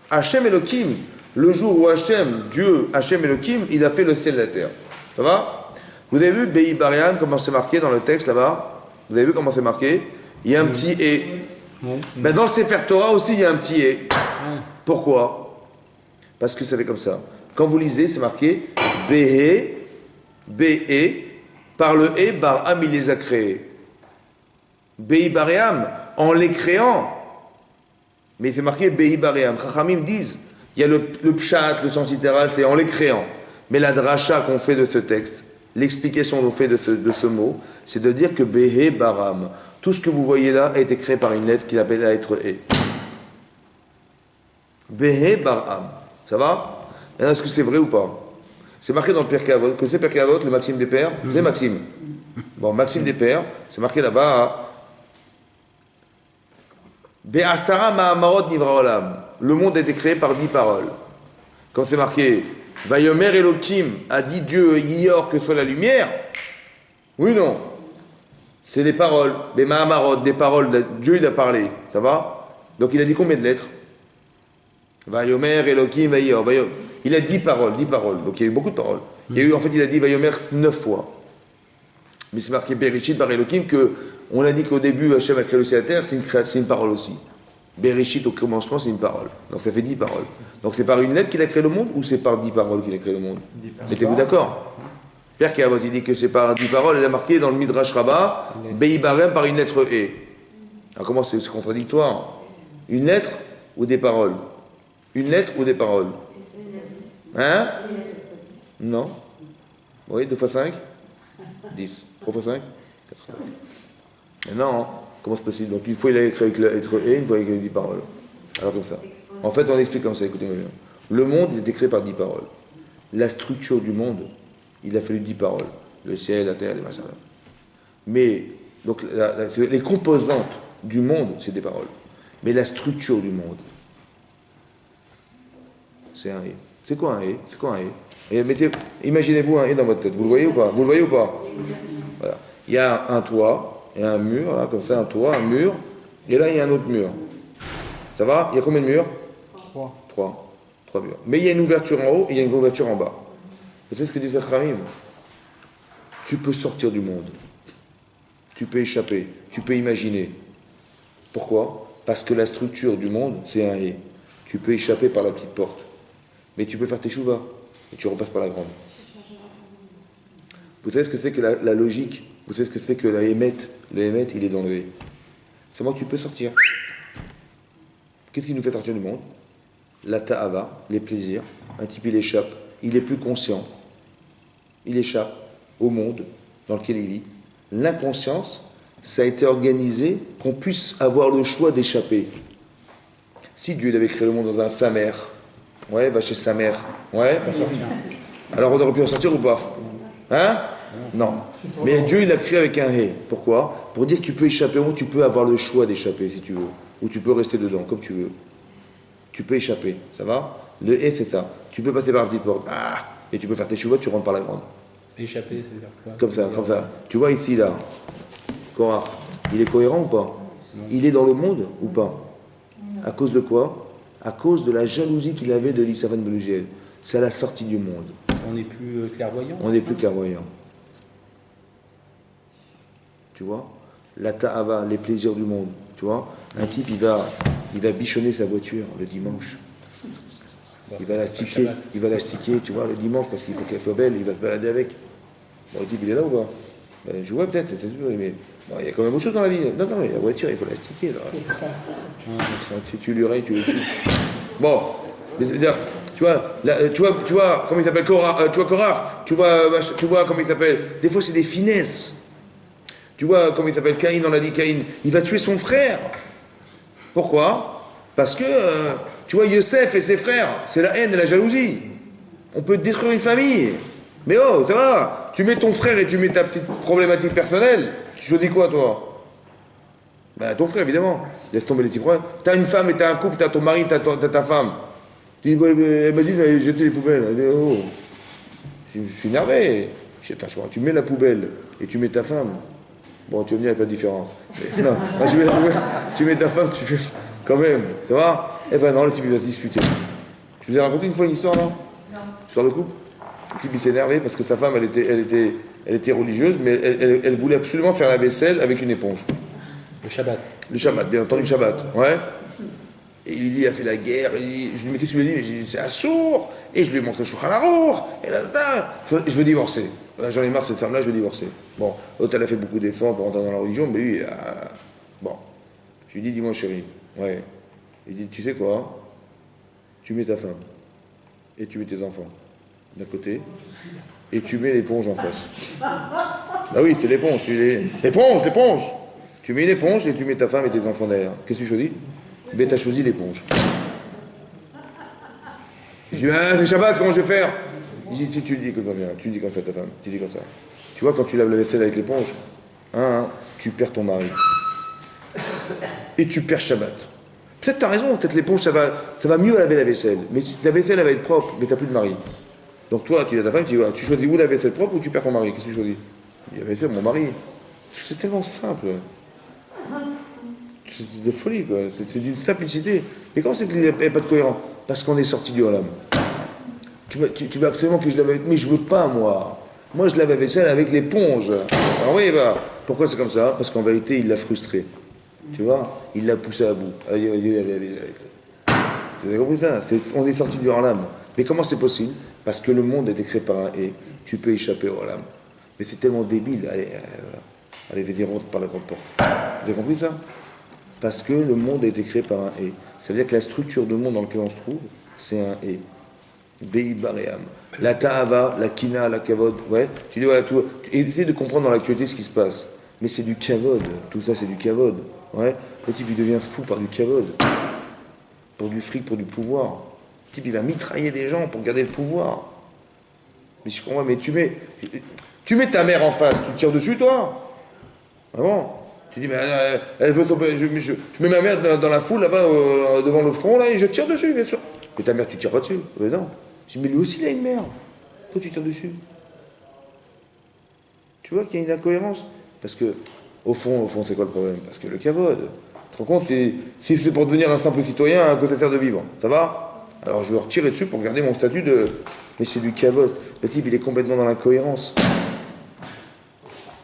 A: Hashem Elohim, le jour où Hashem, Dieu, Hashem Elohim, il a fait le ciel et la terre. Ça va? Vous avez vu Vei Baream, comment c'est marqué dans le texte là-bas? Vous avez vu comment c'est marqué? Il y a un petit et. Ben, dans le Sefer Torah aussi, il y a un petit et. Pourquoi? Parce que ça fait comme ça. Quand vous lisez, c'est marqué Behe, Be, par le E, Barham, il les a créés. Behi Baream, en les créant. Mais c'est marqué Behi Baream. Chachamim disent, il y a le pshat, le sens littéral, c'est en les créant. Mais la dracha qu'on fait de ce texte, l'explication qu'on fait de ce mot, c'est de dire que Behe Baram, tout ce que vous voyez là a été créé par une lettre qui appelle la lettre E. Behe Baram. Ça va? Est-ce que c'est vrai ou pas? C'est marqué dans le Pirkei Avot. Que c'est Pirkei Avot, le Maxime des Pères? Vous savez Maxime? Bon, Maxime des Pères, c'est marqué là-bas. Be'asara ma'amarot nivra olam. Le monde a été créé par 10 paroles. Quand c'est marqué Vayomer Elohim a dit Dieu, ignore que soit la lumière. Oui, non. C'est des paroles. Des ma'amarot, des paroles. Dieu, il a parlé. Ça va? Donc il a dit combien de lettres? Vayomer, Elohim, Vayor. Il a 10 paroles, 10 paroles. Donc il y a eu beaucoup de paroles. Il y a eu, en fait, il a dit Vayomer 9 fois. Mais c'est marqué Bereshit par Elohim que on a dit qu'au début, Hachem a créé le ciel et la terre, c'est une parole aussi. Bereshit au commencement, c'est une parole. Donc ça fait 10 paroles. Donc c'est par une lettre qu'il a créé le monde ou c'est par 10 paroles qu'il a créé le monde? Mettez-vous d'accord? Père Kéavot, il dit que c'est par 10 paroles, il a marqué dans le Midrash Rabbah, Beibarem par une lettre E. Alors comment c'est contradictoire? Une lettre ou des paroles? Une lettre ou des paroles? Hein? Non? Oui, 2 fois 5? 10. 3 fois 5? 4. Mais non, comment c'est possible? Donc une fois il a écrit avec la lettre E, une fois il a écrit avec 10 paroles. Alors comme ça. En fait, on explique comme ça, écoutez-moi bien. Le monde il est créé par 10 paroles. La structure du monde, il a fallu 10 paroles. Le ciel, la terre, les machins. Mais, donc, les composantes du monde, c'est des paroles. Mais la structure du monde, c'est un et. C'est quoi un et? C'est quoi un et? Imaginez-vous un et dans votre tête. Vous le voyez ou pas? Vous le voyez ou pas? Voilà. Il y a un toit, et un mur, là, comme ça, un toit, un mur, et là, il y a un autre mur. Ça va? Il y a combien de murs? 3. 3 murs. Mais il y a une ouverture en haut, et il y a une ouverture en bas. Vous savez ce que dit Zachramim? Tu peux sortir du monde. Tu peux échapper. Tu peux imaginer. Pourquoi? Parce que la structure du monde, c'est un et. Tu peux échapper par la petite porte. Mais tu peux faire tes chouvas. Et tu repasses par la grande. Vous savez ce que c'est que la logique? Vous savez ce que c'est que la émet? Le émet, il est dans le et. Seulement tu peux sortir. Qu'est-ce qui nous fait sortir du monde? La ta'ava, les plaisirs. Un type, il échappe. Il est plus conscient. Il échappe au monde dans lequel il vit. L'inconscience, ça a été organisé qu'on puisse avoir le choix d'échapper. Si Dieu avait créé le monde dans un sa mère, ouais, va chez sa mère, ouais, alors on aurait pu en sortir ou pas? Hein? Non. Mais Dieu, il l'a créé avec un hé. Pourquoi? Pour dire que tu peux échapper au monde, tu peux avoir le choix d'échapper si tu veux. Ou tu peux rester dedans, comme tu veux. Tu peux échapper, ça va? Le hé, c'est ça. Tu peux passer par la petite porte. Et tu peux faire tes chouvas, tu rentres par la grande.
C: Échapper, c'est-à-dire quoi?
A: Comme ça, comme ça. Tu vois ici, là, Korah, il est cohérent ou pas? Il est dans le monde ou pas? À cause de quoi? À cause de la jalousie qu'il avait de l'Issavan Belugiel. C'est à la sortie du monde.
C: On n'est plus clairvoyant?
A: On n'est plus clairvoyant. Tu vois? La ta'ava, les plaisirs du monde. Tu vois? Un type, il va bichonner sa voiture le dimanche. Il va la sticker, tu vois, le dimanche, parce qu'il faut qu'elle soit belle, il va se balader avec. Bon, le type, il est là ou pas? Ben, je vois peut-être, c'est sûr, mais bon, il y a quand même autre chose dans la vie. Non, mais la voiture, il faut la sticker. Si tu lui rayes, tu le tues. Bon, mais c'est-à-dire, tu vois, comment il s'appelle, Korah, tu vois comment il s'appelle. Des fois, c'est des finesses. Tu vois comment il s'appelle, Caïn, on a dit Caïn, il va tuer son frère. Pourquoi? Parce que, tu vois, Yosef et ses frères, c'est la haine et la jalousie. On peut détruire une famille. Mais oh, ça va, tu mets ton frère et tu mets ta petite problématique personnelle. Tu choisis quoi, toi? Ben, ton frère, évidemment. Laisse tomber les petits problèmes. T'as une femme et t'as un couple, t'as ton mari, t'as ta femme. Tu dis, elle m'a dit d'aller jeter les poubelles. Elle dit, oh, je suis énervé. Tu mets la poubelle et tu mets ta femme. Bon, tu vas me dire, il n'y a pas de différence. Mais, non, tu mets la poubelle, tu mets ta femme, tu fais quand même. Ça va? Eh ben non, le type, il va se disputer. Je vous ai raconté une fois une histoire, non? Non. Histoire de couple? Le type, il s'est énervé parce que sa femme, elle était religieuse, mais elle voulait absolument faire la vaisselle avec une éponge.
C: Le Shabbat.
A: Le Shabbat, bien entendu, le Shabbat. Ouais. Et il lui dit, il a fait la guerre. Je lui dis, mais qu'est-ce que tu lui as dit? J'ai dit, c'est assourd. Et je lui ai montré le Shulchan Aruch. Et là, je veux divorcer. J'en ai marre de cette femme-là, je veux divorcer. Bon, l'autre, elle a fait beaucoup d'efforts pour entrer dans la religion, mais lui, bon. Je lui dis, dis-moi, chérie. Ouais. Il dit, tu sais quoi? Tu mets ta femme. Et tu mets tes enfants d'un côté. Et tu mets l'éponge en face. Bah oui, c'est l'éponge. L'éponge. Tu mets une éponge et tu mets ta femme et tes enfants derrière. Qu'est-ce que tu choisis? Ben, t'as choisi l'éponge. Je dis, c'est Shabbat, comment je vais faire? Il dit, si tu dis comme ça, tu dis comme ça ta femme, tu dis comme ça. Tu vois, quand tu laves la vaisselle avec l'éponge, tu perds ton mari. Et tu perds Shabbat. Peut-être t'as raison, peut-être l'éponge, ça va mieux laver la vaisselle. Mais la vaisselle, elle va être propre, mais t'as plus de mari. Donc toi, tu dis à ta femme, tu choisis ou la vaisselle propre ou tu perds ton mari. Qu'est-ce que tu choisis? Il dit, la vaisselle, mon mari. C'est tellement simple. C'est de folie, quoi. C'est d'une simplicité. Mais comment c'est qu'il n'y a pas de cohérence? Parce qu'on est sorti du Olam. Tu veux absolument que je lave avec... Mais je veux pas, moi. Moi, je lave la vaisselle avec l'éponge. Alors oui, bah, pourquoi c'est comme ça? Parce qu'en vérité, il l'a frustré. Tu vois? Il l'a poussé à bout. Allez. Vous avez compris ça? On est sorti du Olam. Mais comment c'est possible? Parce que le monde a été créé par un et. Tu peux échapper au Olam. Mais c'est tellement débile. Allez, vas-y, rentre par la grande porte. Vous avez compris ça? Parce que le monde a été créé par un et. Ça veut dire que la structure du monde dans lequel on se trouve, c'est un et. Bei Baréam. La ta'ava, la kina, la kavod. Ouais. Tu dis, voilà, tout. Essaye de comprendre dans l'actualité ce qui se passe. Mais c'est du kavod. Tout ça, c'est du kavod. Ouais. Le type, il devient fou par du kavod. Pour du fric, pour du pouvoir. Le type, il va mitrailler des gens pour garder le pouvoir. Mais je comprends, mais tu mets ta mère en face, tu tires dessus, toi? Vraiment? Tu dis, mais elle veut je mets ma mère dans la foule, là-bas, devant le front, là, et je tire dessus, bien sûr. Mais ta mère, tu tires pas dessus. Mais non. Je dis, mais lui aussi, il a une mère. Pourquoi tu tires dessus? Tu vois qu'il y a une incohérence? Parce que, au fond, c'est quoi le problème? Parce que le kavod, tu te rends compte, si c'est pour devenir un simple citoyen, à quoi ça sert de vivre? Ça va? Alors je vais retirer dessus pour garder mon statut de... Mais c'est du kavod. Le type, il est complètement dans l'incohérence.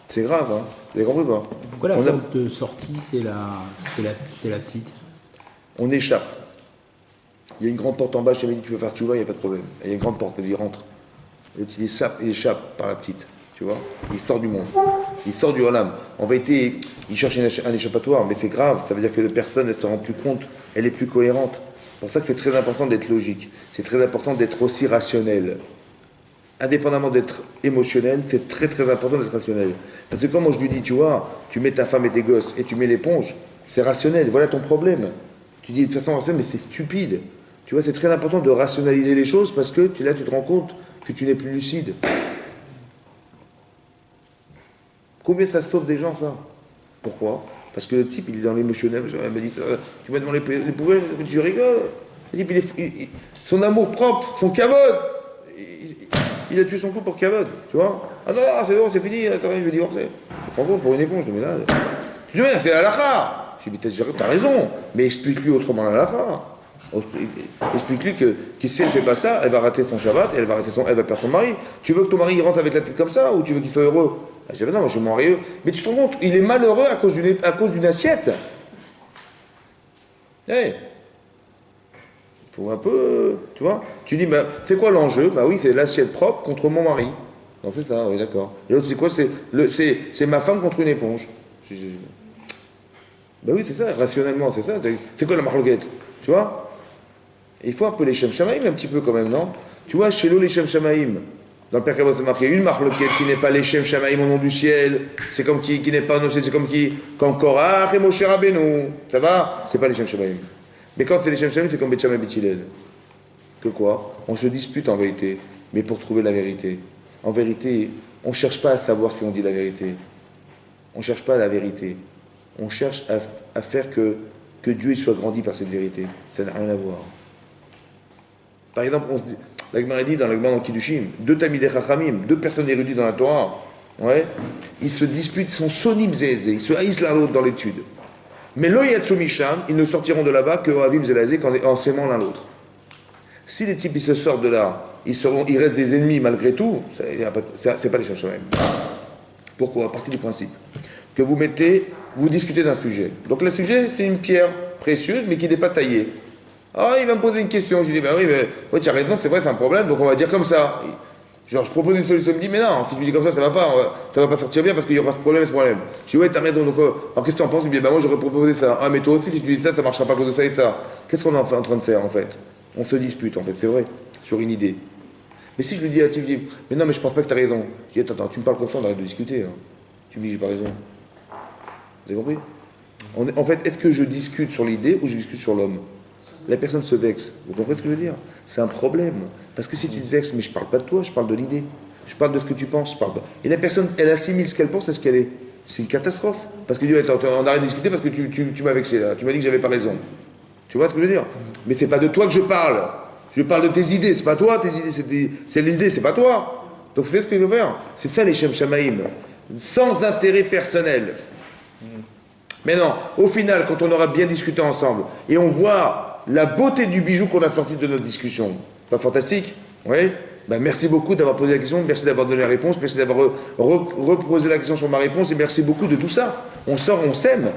A: C'est grave, hein? Vous avez compris pas?
C: Pourquoi la porte de sortie, c'est la petite?
A: On échappe. Il y a une grande porte en bas, je t'avais dit, tu peux faire tchouva, il n'y a pas de problème. Il y a une grande porte, vas-y, rentre. Et il échappe par la petite, tu vois? Il sort du monde. Il sort du Olam. En vérité, il cherche un échappatoire, mais c'est grave. Ça veut dire que la personne, elle ne se rend plus compte, elle est plus cohérente. C'est pour ça que c'est très important d'être logique. C'est très important d'être aussi rationnel. Indépendamment d'être émotionnel, c'est très très important d'être rationnel. Parce que quand moi je lui dis, tu vois, tu mets ta femme et tes gosses et tu mets l'éponge, c'est rationnel, voilà ton problème. Tu dis de toute façon rationnelle, mais c'est stupide. Tu vois, c'est très important de rationaliser les choses parce que tu te rends compte que tu n'es plus lucide. Combien ça sauve des gens, ça? Pourquoi? Parce que le type, il est dans l'émotionnel. Elle m'a dit, tu m'as demandé les poubelles, tu rigoles. Le type, son amour propre, son kavod, il a tué son couple pour kavod, tu vois? Ah non, c'est bon, c'est fini, attends, je vais divorcer. Tu te rends compte, pour une éponge, mais là... Je dis, mais c'est la halakha. Je dis, mais t'as raison, mais explique-lui autrement la halakha. Explique-lui que si elle ne fait pas ça, elle va rater son Shabbat, et elle va perdre son mari. Tu veux que ton mari rentre avec la tête comme ça, ou tu veux qu'il soit heureux? Je dis, non, moi je suis malheureux. Mais tu te rends compte, il est malheureux à cause d'une assiette. Hey. Faut un peu, tu vois. Tu dis, c'est quoi l'enjeu? Bah oui, c'est l'assiette propre contre mon mari. Donc c'est ça, oui, d'accord. Et l'autre, c'est quoi? C'est ma femme contre une éponge. Bah oui, c'est ça, rationnellement, c'est ça. C'est quoi la marloquette? Tu vois? Il faut un peu les Shem Shamaim, un petit peu quand même, non? Tu vois, chez nous, les Shem Shamaim, dans le Père Kavod, c'est marqué une marloquette qui n'est pas les Shem Shamaim au nom du ciel, c'est comme qui n'est pas au nom du ciel, c'est comme Korach et Moshe Rabbeinu. Ça va? C'est pas les Shem Shamaim. Mais quand c'est les Shem Shamaim, c'est comme Bet Shammai et Bet Hillel. Que quoi? On se dispute en vérité, mais pour trouver la vérité. En vérité, on ne cherche pas à savoir si on dit la vérité. On ne cherche pas la vérité. On cherche à faire que Dieu il soit grandi par cette vérité. Ça n'a rien à voir. Par exemple, la Gemara dit dans la Gemara dans Kiddushim, deux Talmidei Chachamim, deux personnes érudites dans la Torah, ouais, ils se disputent, ils sont sonim zézé, ils se haïssent l'un l'autre dans l'étude. Mais lo yatsu misham, ils ne sortiront de là-bas que avim zelazé en s'aimant l'un l'autre. Si les types ils se sortent de là, ils restent des ennemis malgré tout, c'est pas les Shem Shamaim. Pourquoi? À partir du principe que vous discutez d'un sujet. Donc le sujet, c'est une pierre précieuse, mais qui n'est pas taillée. Ah, il va me poser une question. Je lui dis, ben oui, mais ouais, tu as raison, c'est vrai, c'est un problème, donc on va dire comme ça. Genre, je propose une solution, il me dit, mais non, si tu dis comme ça va pas sortir bien parce qu'il y aura ce problème. Je dis, ouais, t'as raison, donc, alors qu'est-ce que tu en penses? Il me dit, ben moi, j'aurais proposé ça. Ah, mais toi aussi, si tu dis ça marchera pas à cause de ça et ça. Qu'est-ce qu'on est en train de faire, en fait? On se dispute, en fait, c'est vrai, sur une idée. Mais si je lui dis à Tiff, mais non, mais je pense pas que tu as raison. Je dis, attends, tu me parles comme ça, on arrête de discuter. Hein. Tu me dis, j'ai pas raison. Vous avez compris? En fait, est-ce que je discute sur l'idée ou je discute sur l'homme? La personne se vexe. Vous comprenez ce que je veux dire? C'est un problème. Parce que si tu te vexes, mais je parle pas de toi, je parle de l'idée. Je parle de ce que tu penses. Et la personne, elle assimile ce qu'elle pense à ce qu'elle est. C'est une catastrophe. Parce que attends, on arrête de discuter parce que tu m'as vexé là. Tu m'as dit que j'avais pas raison. Tu vois ce que je veux dire? Mais c'est pas de toi que je parle. Je parle de tes idées. C'est pas toi, tes idées. C'est l'idée, c'est pas toi. Donc vous savez ce qu'il faut faire? C'est ça les Shem Shamaim. Sans intérêt personnel. Mais non, au final, quand on aura bien discuté ensemble, et on voit la beauté du bijou qu'on a sorti de notre discussion. Pas fantastique? Oui. Ben, merci beaucoup d'avoir posé la question, merci d'avoir donné la réponse, merci d'avoir reposé la question sur ma réponse, et merci beaucoup de tout ça. On sort, on s'aime.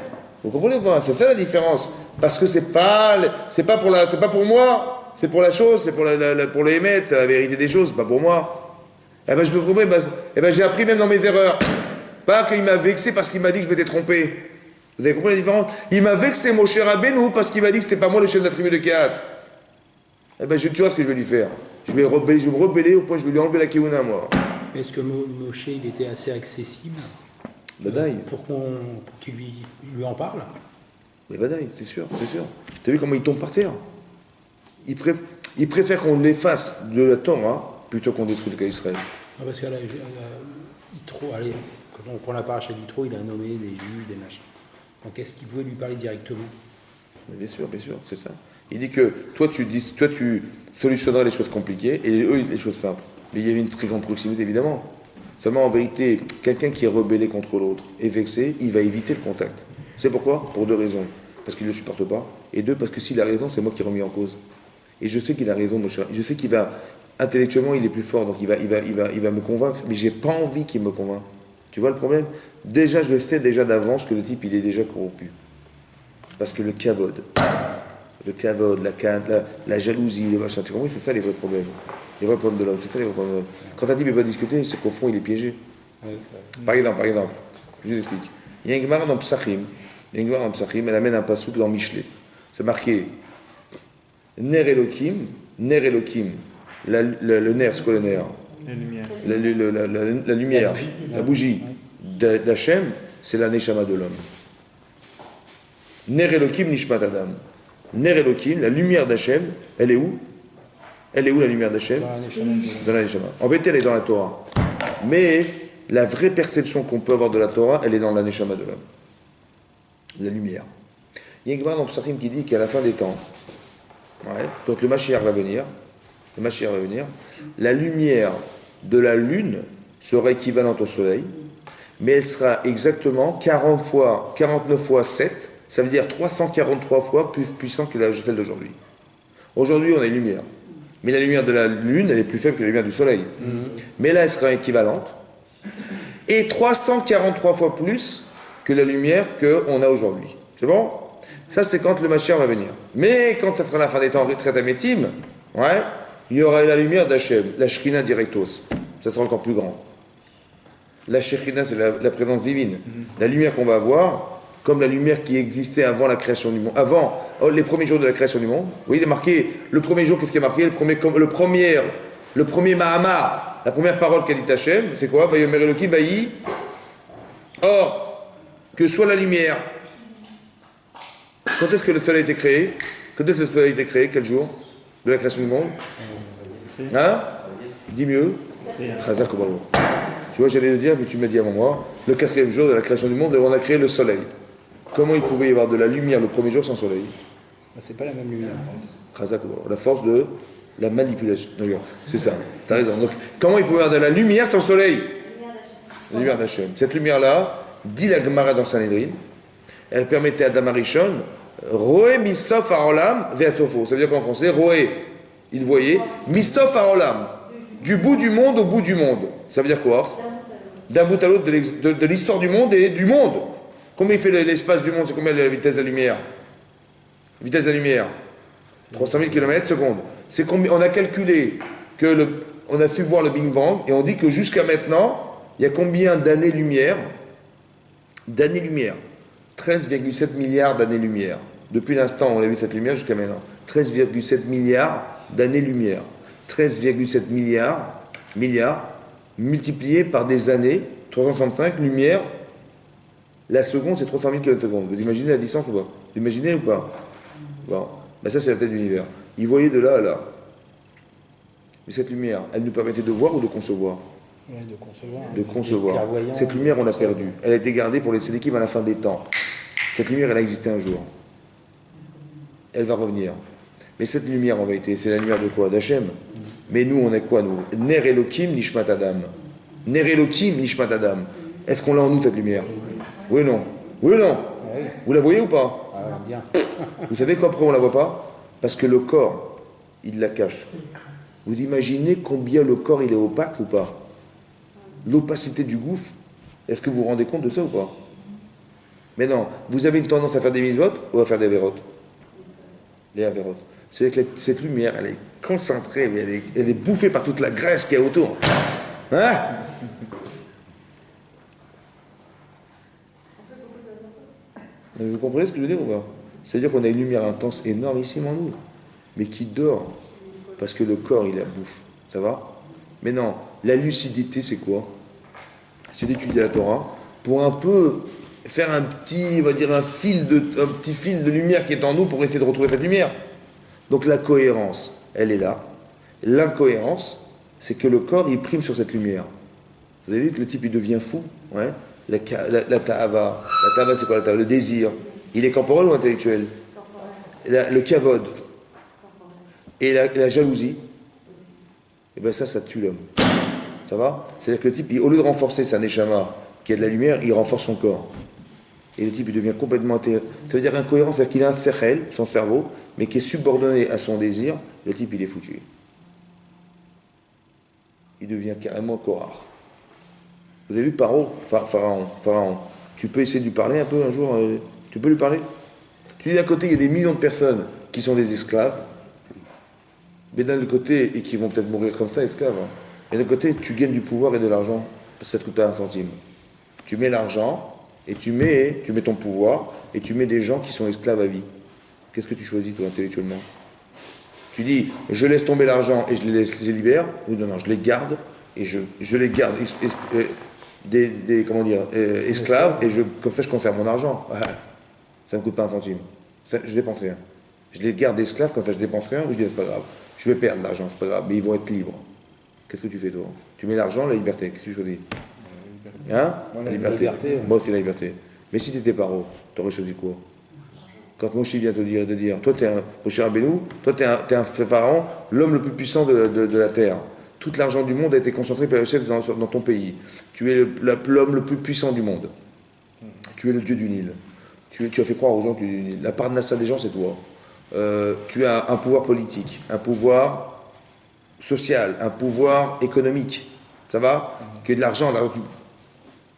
A: Vous comprenez ou pas? C'est ça la différence. Parce que c'est pas pour moi, c'est pour la chose, c'est pour les émettre, la vérité des choses, c'est pas pour moi. Eh ben, je me trompais, j'ai appris même dans mes erreurs. Pas qu'il m'a vexé parce qu'il m'a dit que je m'étais trompé. Vous avez compris la différence? Il m'a vexé, mon cher Rabbeinu, parce qu'il m'a dit que c'était pas moi le chef de la tribu de Kehat. Eh ben, tu vois ce que je vais lui faire. Je vais me rebeller au point où je vais lui enlever la Keuna, moi.
C: Est-ce que Moshe, il était assez accessible pour qu'il lui en parle?
A: Mais Vadaï, c'est sûr, c'est sûr. Tu as vu comment il tombe par terre? Il préfère qu'on l'efface de la Torah plutôt qu'on détruise le cas d'Israël.
C: Ah, parce que là, Yitro, allez, quand on prend la paracha d'Yitro, il a nommé des juges, des machins. Donc est-ce qu'il pouvait lui parler directement?
A: Mais bien sûr, c'est ça. Il dit que toi tu solutionneras les choses compliquées et eux les choses simples. Mais il y avait une très grande proximité évidemment. Seulement en vérité, quelqu'un qui est rebellé contre l'autre et vexé, il va éviter le contact. C'est pourquoi? Pour deux raisons. Parce qu'il ne le supporte pas. Et deux, parce que s'il a raison, c'est moi qui ai remis en cause. Et je sais qu'il a raison, mon cher. Je sais qu'il va, intellectuellement, il est plus fort, donc il va me convaincre. Mais j'ai pas envie qu'il me convainque. Tu vois le problème? Déjà, je sais déjà d'avance que le type, il est déjà corrompu. Parce que le kavod, la jalousie, les machins, tu comprends? C'est ça les vrais problèmes. Les vrais problèmes de l'homme, c'est ça les vrais problèmes. Quand un type va discuter, c'est qu'au fond, il est piégé. Par exemple, je vous explique. Il y a une Gemara dans Psachim, elle amène un pasouk dans Michelet. C'est marqué Ner Elokim, le ner, c'est quoi le ner? La lumière, la bougie d'Hachem, c'est la neshama de l'homme. Ner Elokim nishmat Adam. Ner Elokim, la lumière d'Hachem, elle est où? Elle est où la lumière d'Hachem? Dans la neshama. En vérité, elle est dans la Torah. Mais la vraie perception qu'on peut avoir de la Torah, elle est dans la neshama de l'homme. La lumière. Il y a une Gemara dans Psachim qui dit qu'à la fin des temps, quand le Mashiach va venir, la lumière de la lune sera équivalente au soleil, mais elle sera exactement 49 fois 7, ça veut dire 343 fois plus puissante que celle d'aujourd'hui. Aujourd'hui, on a une lumière. Mais la lumière de la lune, elle est plus faible que la lumière du soleil. Mais là, elle sera équivalente. Et 343 fois plus que la lumière qu'on a aujourd'hui. C'est bon? Ça, c'est quand le Mashiach va venir. Mais quand ça sera la fin des temps, retraite à Métim, il y aura la lumière d'Hachem, la Shekhinah directos. Ça sera encore plus grand. La Shekhinah, c'est la présence divine. La lumière qu'on va avoir, comme la lumière qui existait avant la création du monde, avant les premiers jours de la création du monde. Oui, il est marqué, le premier jour, qu'est-ce qui est marqué? Le premier Mahamar, la première parole qu'a dit Hachem, c'est quoi? Vayomer Elokim vayi. Or, que soit la lumière. Quand est-ce que le soleil a été créé? Quel jour? De la création du monde? Dis mieux. Chazak Kobarou. Tu vois, j'allais le dire, mais tu m'as dit avant moi, le 4e jour de la création du monde, on a créé le soleil. Comment il pouvait y avoir de la lumière le premier jour sans soleil?
C: C'est pas la même lumière.
A: Chazak Kobarou. La force de la manipulation. C'est ça, t'as raison. Donc, comment il pouvait y avoir de la lumière sans soleil? La lumière d'Hachem. Cette lumière-là, dit la Gemara dans Sanhedrin, elle permettait à Adam Arishon, Roé misof haolam ve'asofo. Ça veut dire qu'en français, Roé, il voyait, misof haolam, du bout du monde au bout du monde. Ça veut dire quoi? D'un bout à l'autre de l'histoire du monde et du monde. Combien il fait l'espace du monde? C'est combien la vitesse de la lumière? Vitesse de la lumière 300 000 km/s. C'est combien? On a calculé on a su voir le Big Bang et on dit que jusqu'à maintenant, il y a combien d'années-lumière? 13,7 milliards d'années-lumière. Depuis l'instant où on a vu cette lumière jusqu'à maintenant. 13,7 milliards d'années-lumière. 13,7 milliards multiplié par des années, 365, lumière, la seconde c'est 300 000 km/s. Vous imaginez la distance ou pas? Vous imaginez ou pas? Bon. Ben ça c'est la tête de l'univers. Il voyait de là à là. Mais cette lumière, elle nous permettait de voir ou de concevoir? De concevoir. Cette lumière, on l'a perdue. Elle a été gardée pour les tzadikim à la fin des temps. Cette lumière, elle a existé un jour. Elle va revenir. Mais cette lumière, en vérité, c'est la lumière de quoi? D'Hachem. Mais nous, on est quoi, nous? Ner Elokim nishmat Adam. Ner Elokim nishmat Adam. Est-ce qu'on l'a en nous, cette lumière? Oui ou non? Vous la voyez ou pas?
C: Bien.
A: Vous savez quoi, pourquoi on la voit pas? Parce que le corps, il la cache. Vous imaginez combien le corps il est opaque ou pas? L'opacité du gouffre, est-ce que vous vous rendez compte de ça ou pas? Mais non, vous avez une tendance à faire des mitzvot ou à faire des avérotes? Les avérotes. C'est que cette lumière, elle est concentrée, mais elle est bouffée par toute la graisse qu'il y a autour. Hein? Vous comprenez ce que je veux dire ou pas? C'est-à-dire qu'on a une lumière intense énormissime en nous, mais qui dort, parce que le corps, il la bouffe. Ça va? Mais non, la lucidité, c'est quoi? C'est d'étudier la Torah pour un peu faire un petit, on va dire, un petit fil de lumière qui est en nous pour essayer de retrouver cette lumière. Donc la cohérence, elle est là. L'incohérence, c'est que le corps, il prime sur cette lumière. Vous avez vu que le type, il devient fou, ouais? La ta'ava. La ta'ava, c'est quoi la ta'ava? Le désir. Il est corporel ou intellectuel? Le kavod. Et la jalousie. Et bien ça tue l'homme. Ça va? C'est-à-dire que le type, au lieu de renforcer sa neshama, qui a de la lumière, il renforce son corps. Et le type, il devient complètement... Ça veut dire incohérent, c'est-à-dire qu'il a un sechel, son cerveau, mais qui est subordonné à son désir. Le type, il est foutu. Il devient carrément Korach. Vous avez vu Pharaon. Tu peux essayer de lui parler un peu un jour? Tu peux lui parler? Tu dis d'un côté, il y a des millions de personnes qui sont des esclaves, mais d'un autre côté, et qui vont peut-être mourir comme ça, esclaves. Hein. Et d'un côté, tu gagnes du pouvoir et de l'argent, parce que ça te coûte pas un centime. Tu mets l'argent, et tu mets ton pouvoir, et tu mets des gens qui sont esclaves à vie. Qu'est-ce que tu choisis, toi, intellectuellement? Tu dis, je laisse tomber l'argent et je les libère, ou non, je les garde, et je les garde esclaves, et comme ça je conserve mon argent. Ça ne me coûte pas un centime. Ça, je dépense rien. Je les garde esclaves, comme ça je dépense rien, ou je dis, c'est pas grave. Je vais perdre l'argent, c'est pas grave, mais ils vont être libres. Qu'est-ce que tu fais, toi? Tu mets l'argent, la liberté. Qu'est-ce que tu choisis? Hein? La liberté. Moi, c'est la liberté. Mais si tu étais paro, tu aurais choisi quoi? Quand Moshe vient te dire, toi, Moshe Rabbeinu, toi, tu es un pharaon, l'homme le plus puissant de la terre. Tout l'argent du monde a été concentré par le chef dans ton pays. Tu es l'homme le plus puissant du monde. Tu es le dieu du Nil. Tu as fait croire aux gens que tu es du Nil. La part de Nassa des gens, c'est toi. Tu as un pouvoir politique, un pouvoir social, un pouvoir économique. Ça va? Que de l'argent.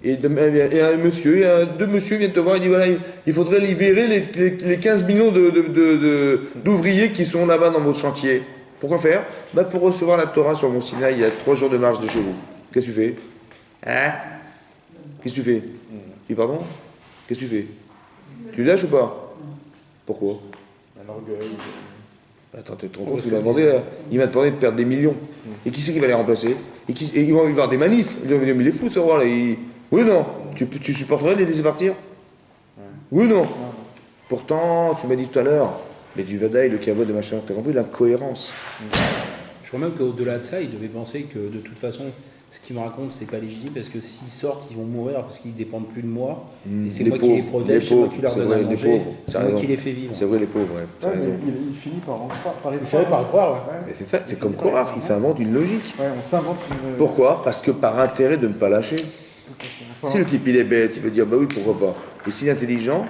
A: Et un monsieur, deux messieurs viennent te voir et disent voilà, il faudrait libérer les 15 millions d'ouvriers qui sont là-bas dans votre chantier. Pourquoi faire? Pour recevoir la Torah sur mon Sinaï, il y a 3 jours de marche de chez vous. Qu'est-ce que tu fais? Hein? Qu'est-ce que tu fais? Tu dis pardon? Qu'est-ce que tu fais? Tu lâches ou pas? Pourquoi?
B: Un orgueil.
A: Attends, tu te rends compte qu'il m'a demandé, il m'a demandé de perdre des millions. Et qui c'est qui va les remplacer? Et ils vont y avoir des manifs. Ils vont dire, mais les fous, ça, voilà. Oui ou non? Tu supporterais de les laisser partir? Oui ou non? Pourtant, tu m'as dit tout à l'heure, mais du vadaï, le kavod, de machin, t'as compris l'incohérence.
C: Je crois même qu'au-delà de ça, il devait penser que de toute façon, ce qu'il me raconte, c'est pas légitime parce que s'ils sortent, ils vont mourir parce qu'ils dépendent plus de moi. Et c'est moi qui les protège, c'est moi qui leur donne à manger, c'est moi qui les fais vivre.
A: C'est vrai, les pauvres, ouais.
B: Il finit par
C: y croire, ouais.
A: Mais c'est ça, c'est comme Korach, il s'invente une logique.
B: Ouais, on s'invente une...
A: Pourquoi? Parce que par intérêt de ne pas lâcher. Si le type il est bête, il veut dire bah oui, pourquoi pas. Et s'il est intelligent,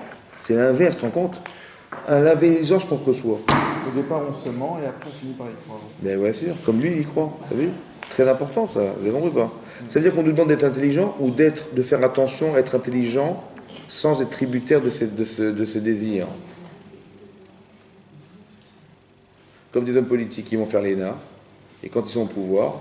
A: c'est l'inverse, tu te rends compte? L'intelligence contre soi.
B: Au départ, on se ment et après, on finit par y croire.
A: Mais ouais, sûr, comme lui, il y croit, vous savez? Très important, ça, vous avez compris pas? Ça veut dire qu'on nous demande d'être intelligent ou de faire attention à être intelligent sans être tributaire de ses désirs. Comme des hommes politiques qui vont faire l'ENA, et quand ils sont au pouvoir,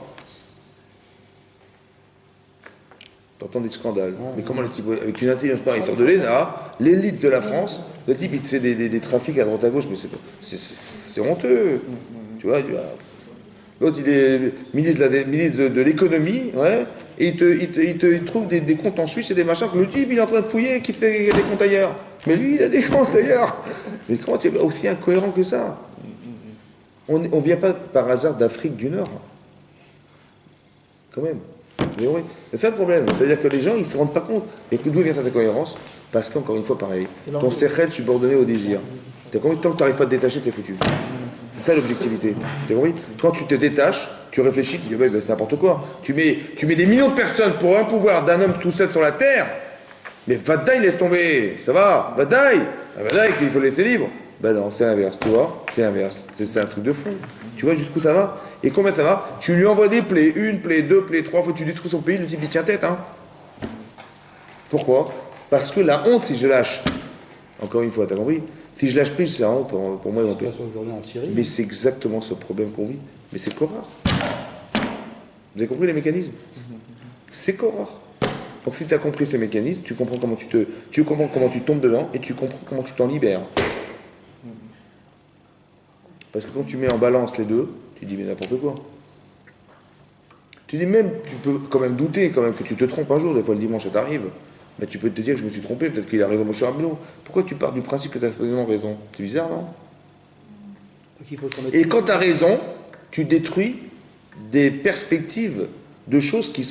A: t'entends des scandales. Mais comment le type, avec une intelligence pareille, il sort de l'ENA, l'élite de la France, le type il te fait des trafics à droite à gauche, mais c'est honteux. Tu vois, l'autre il est ministre de l'économie, ouais, et il te trouve des comptes en Suisse et des machins que le type il est en train de fouiller, qui sait qu'il y a des comptes ailleurs. Mais lui il a des comptes ailleurs. Mais comment tu es aussi incohérent que ça? On ne vient pas par hasard d'Afrique du Nord. Quand même. Mais oui, c'est ça le problème. C'est-à-dire que les gens, ils ne se rendent pas compte. Et d'où vient cette incohérence? Parce qu'encore une fois, pareil, ton sechel subordonné au désir. T'as compris? Tant que tu n'arrives pas à te détacher, t'es foutu. C'est ça l'objectivité. T'as compris? Quand tu te détaches, tu réfléchis, tu dis, ouais, ben, c'est n'importe quoi. Tu mets des millions de personnes pour un pouvoir d'un homme tout seul sur la terre. Mais Vadaï, laisse tomber. Ça va? Vadaï, il faut laisser libre. Ben non, c'est l'inverse, tu vois. C'est l'inverse. C'est un truc de fou. Tu vois jusqu'où ça va? Et combien ça va? Tu lui envoies des plaies, 1 plaie, 2 plaies, 3 fois, tu détruis son pays, le type il tient tête, hein. Pourquoi? Parce que la honte, si je lâche, encore une fois, t'as compris? Si je lâche prise, c'est la honte pour moi. Mais c'est exactement ce problème qu'on vit. Mais c'est Korach. Vous avez compris les mécanismes? C'est Korach. Donc si tu as compris ces mécanismes, tu comprends comment tu comprends comment tu tombes dedans et tu comprends comment tu t'en libères. Parce que quand tu mets en balance les deux, tu dis mais n'importe quoi. Tu dis même, tu peux quand même douter quand même que tu te trompes un jour, des fois le dimanche ça t'arrive. Mais tu peux te dire que je me suis trompé, peut-être qu'il a raison, mon cher Abelot. Pourquoi tu pars du principe que tu as absolument raison? C'est bizarre, non? Et quand tu as raison, tu détruis des perspectives de choses qu'il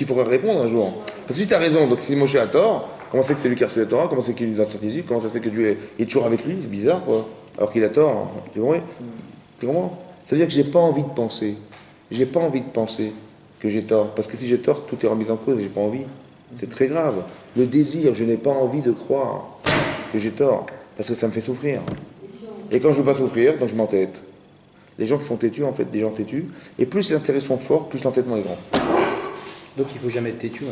A: faudrait répondre un jour. Parce que si tu as raison, donc si Moshe a tort, comment c'est que c'est lui qui a reçu la Torah? Comment c'est qu'il nous a sorti? Comment ça c'est que Dieu est toujours avec lui? C'est bizarre, quoi. Alors qu'il a tort. Hein. Tu comprends? Ça veut dire que j'ai pas envie de penser. J'ai pas envie de penser que j'ai tort. Parce que si j'ai tort, tout est remis en cause et j'ai pas envie. C'est très grave. Le désir, je n'ai pas envie de croire que j'ai tort. Parce que ça me fait souffrir. Et quand je ne veux pas souffrir, donc je m'entête. Les gens qui sont têtus, en fait, des gens têtus. Et plus les intérêts sont forts, plus l'entêtement est grand.
C: Donc il ne faut jamais être têtu.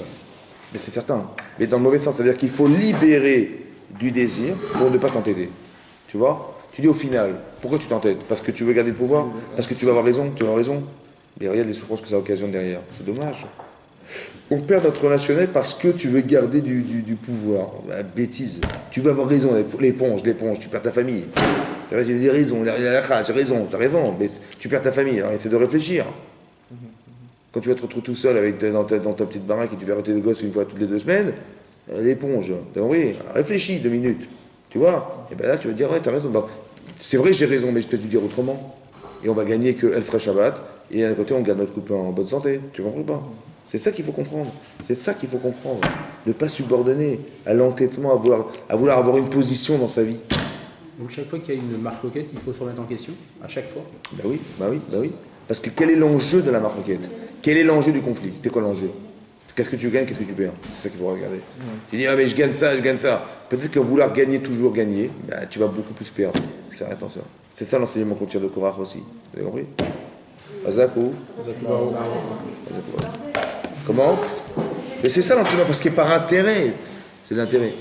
A: Mais c'est certain. Mais dans le mauvais sens, c'est-à-dire qu'il faut libérer du désir pour ne pas s'entêter. Tu vois? Tu dis au final, pourquoi tu t'entêtes? Parce que tu veux garder le pouvoir? Parce que tu vas avoir raison? Tu vas avoir raison? Mais regarde les souffrances que ça occasionne derrière. C'est dommage. On perd notre rationnel parce que tu veux garder du pouvoir. La bêtise. Tu veux avoir raison, l'éponge, tu perds ta famille. Tu as raison, j'ai raison, tu as raison, mais tu perds ta famille. Alors essaie de réfléchir. Quand tu vas te retrouver tout seul dans ta petite baraque et tu vas arrêter les gosses une fois toutes les 2 semaines, l'éponge, t'as compris? Réfléchis 2 minutes. Tu vois? Et bien là, tu vas dire, ouais, tu as raison. Bah, c'est vrai, j'ai raison, mais je peux te dire autrement. Et on va gagner que El Frey Shabbat, et d'un côté, on garde notre couple en bonne santé. Tu comprends pas? C'est ça qu'il faut comprendre. C'est ça qu'il faut comprendre. Ne pas subordonner à l'entêtement, à vouloir avoir une position dans sa vie.
C: Donc chaque fois qu'il y a une marque loquette, il faut se remettre en question? À chaque fois?
A: Bah oui. Parce que quel est l'enjeu de la marque loquette? Quel est l'enjeu du conflit? C'est quoi l'enjeu? Qu'est-ce que tu gagnes, qu'est-ce que tu perds? C'est ça qu'il faut regarder. Tu dis, ah mais je gagne ça. Peut-être que vouloir toujours gagner, bah, tu vas beaucoup plus perdre. Faire attention. C'est ça l'enseignement qu'on tire de Korach aussi. Vous avez compris? Azakou. Comment? Mais c'est ça l'enseignement, parce que par intérêt, c'est l'intérêt.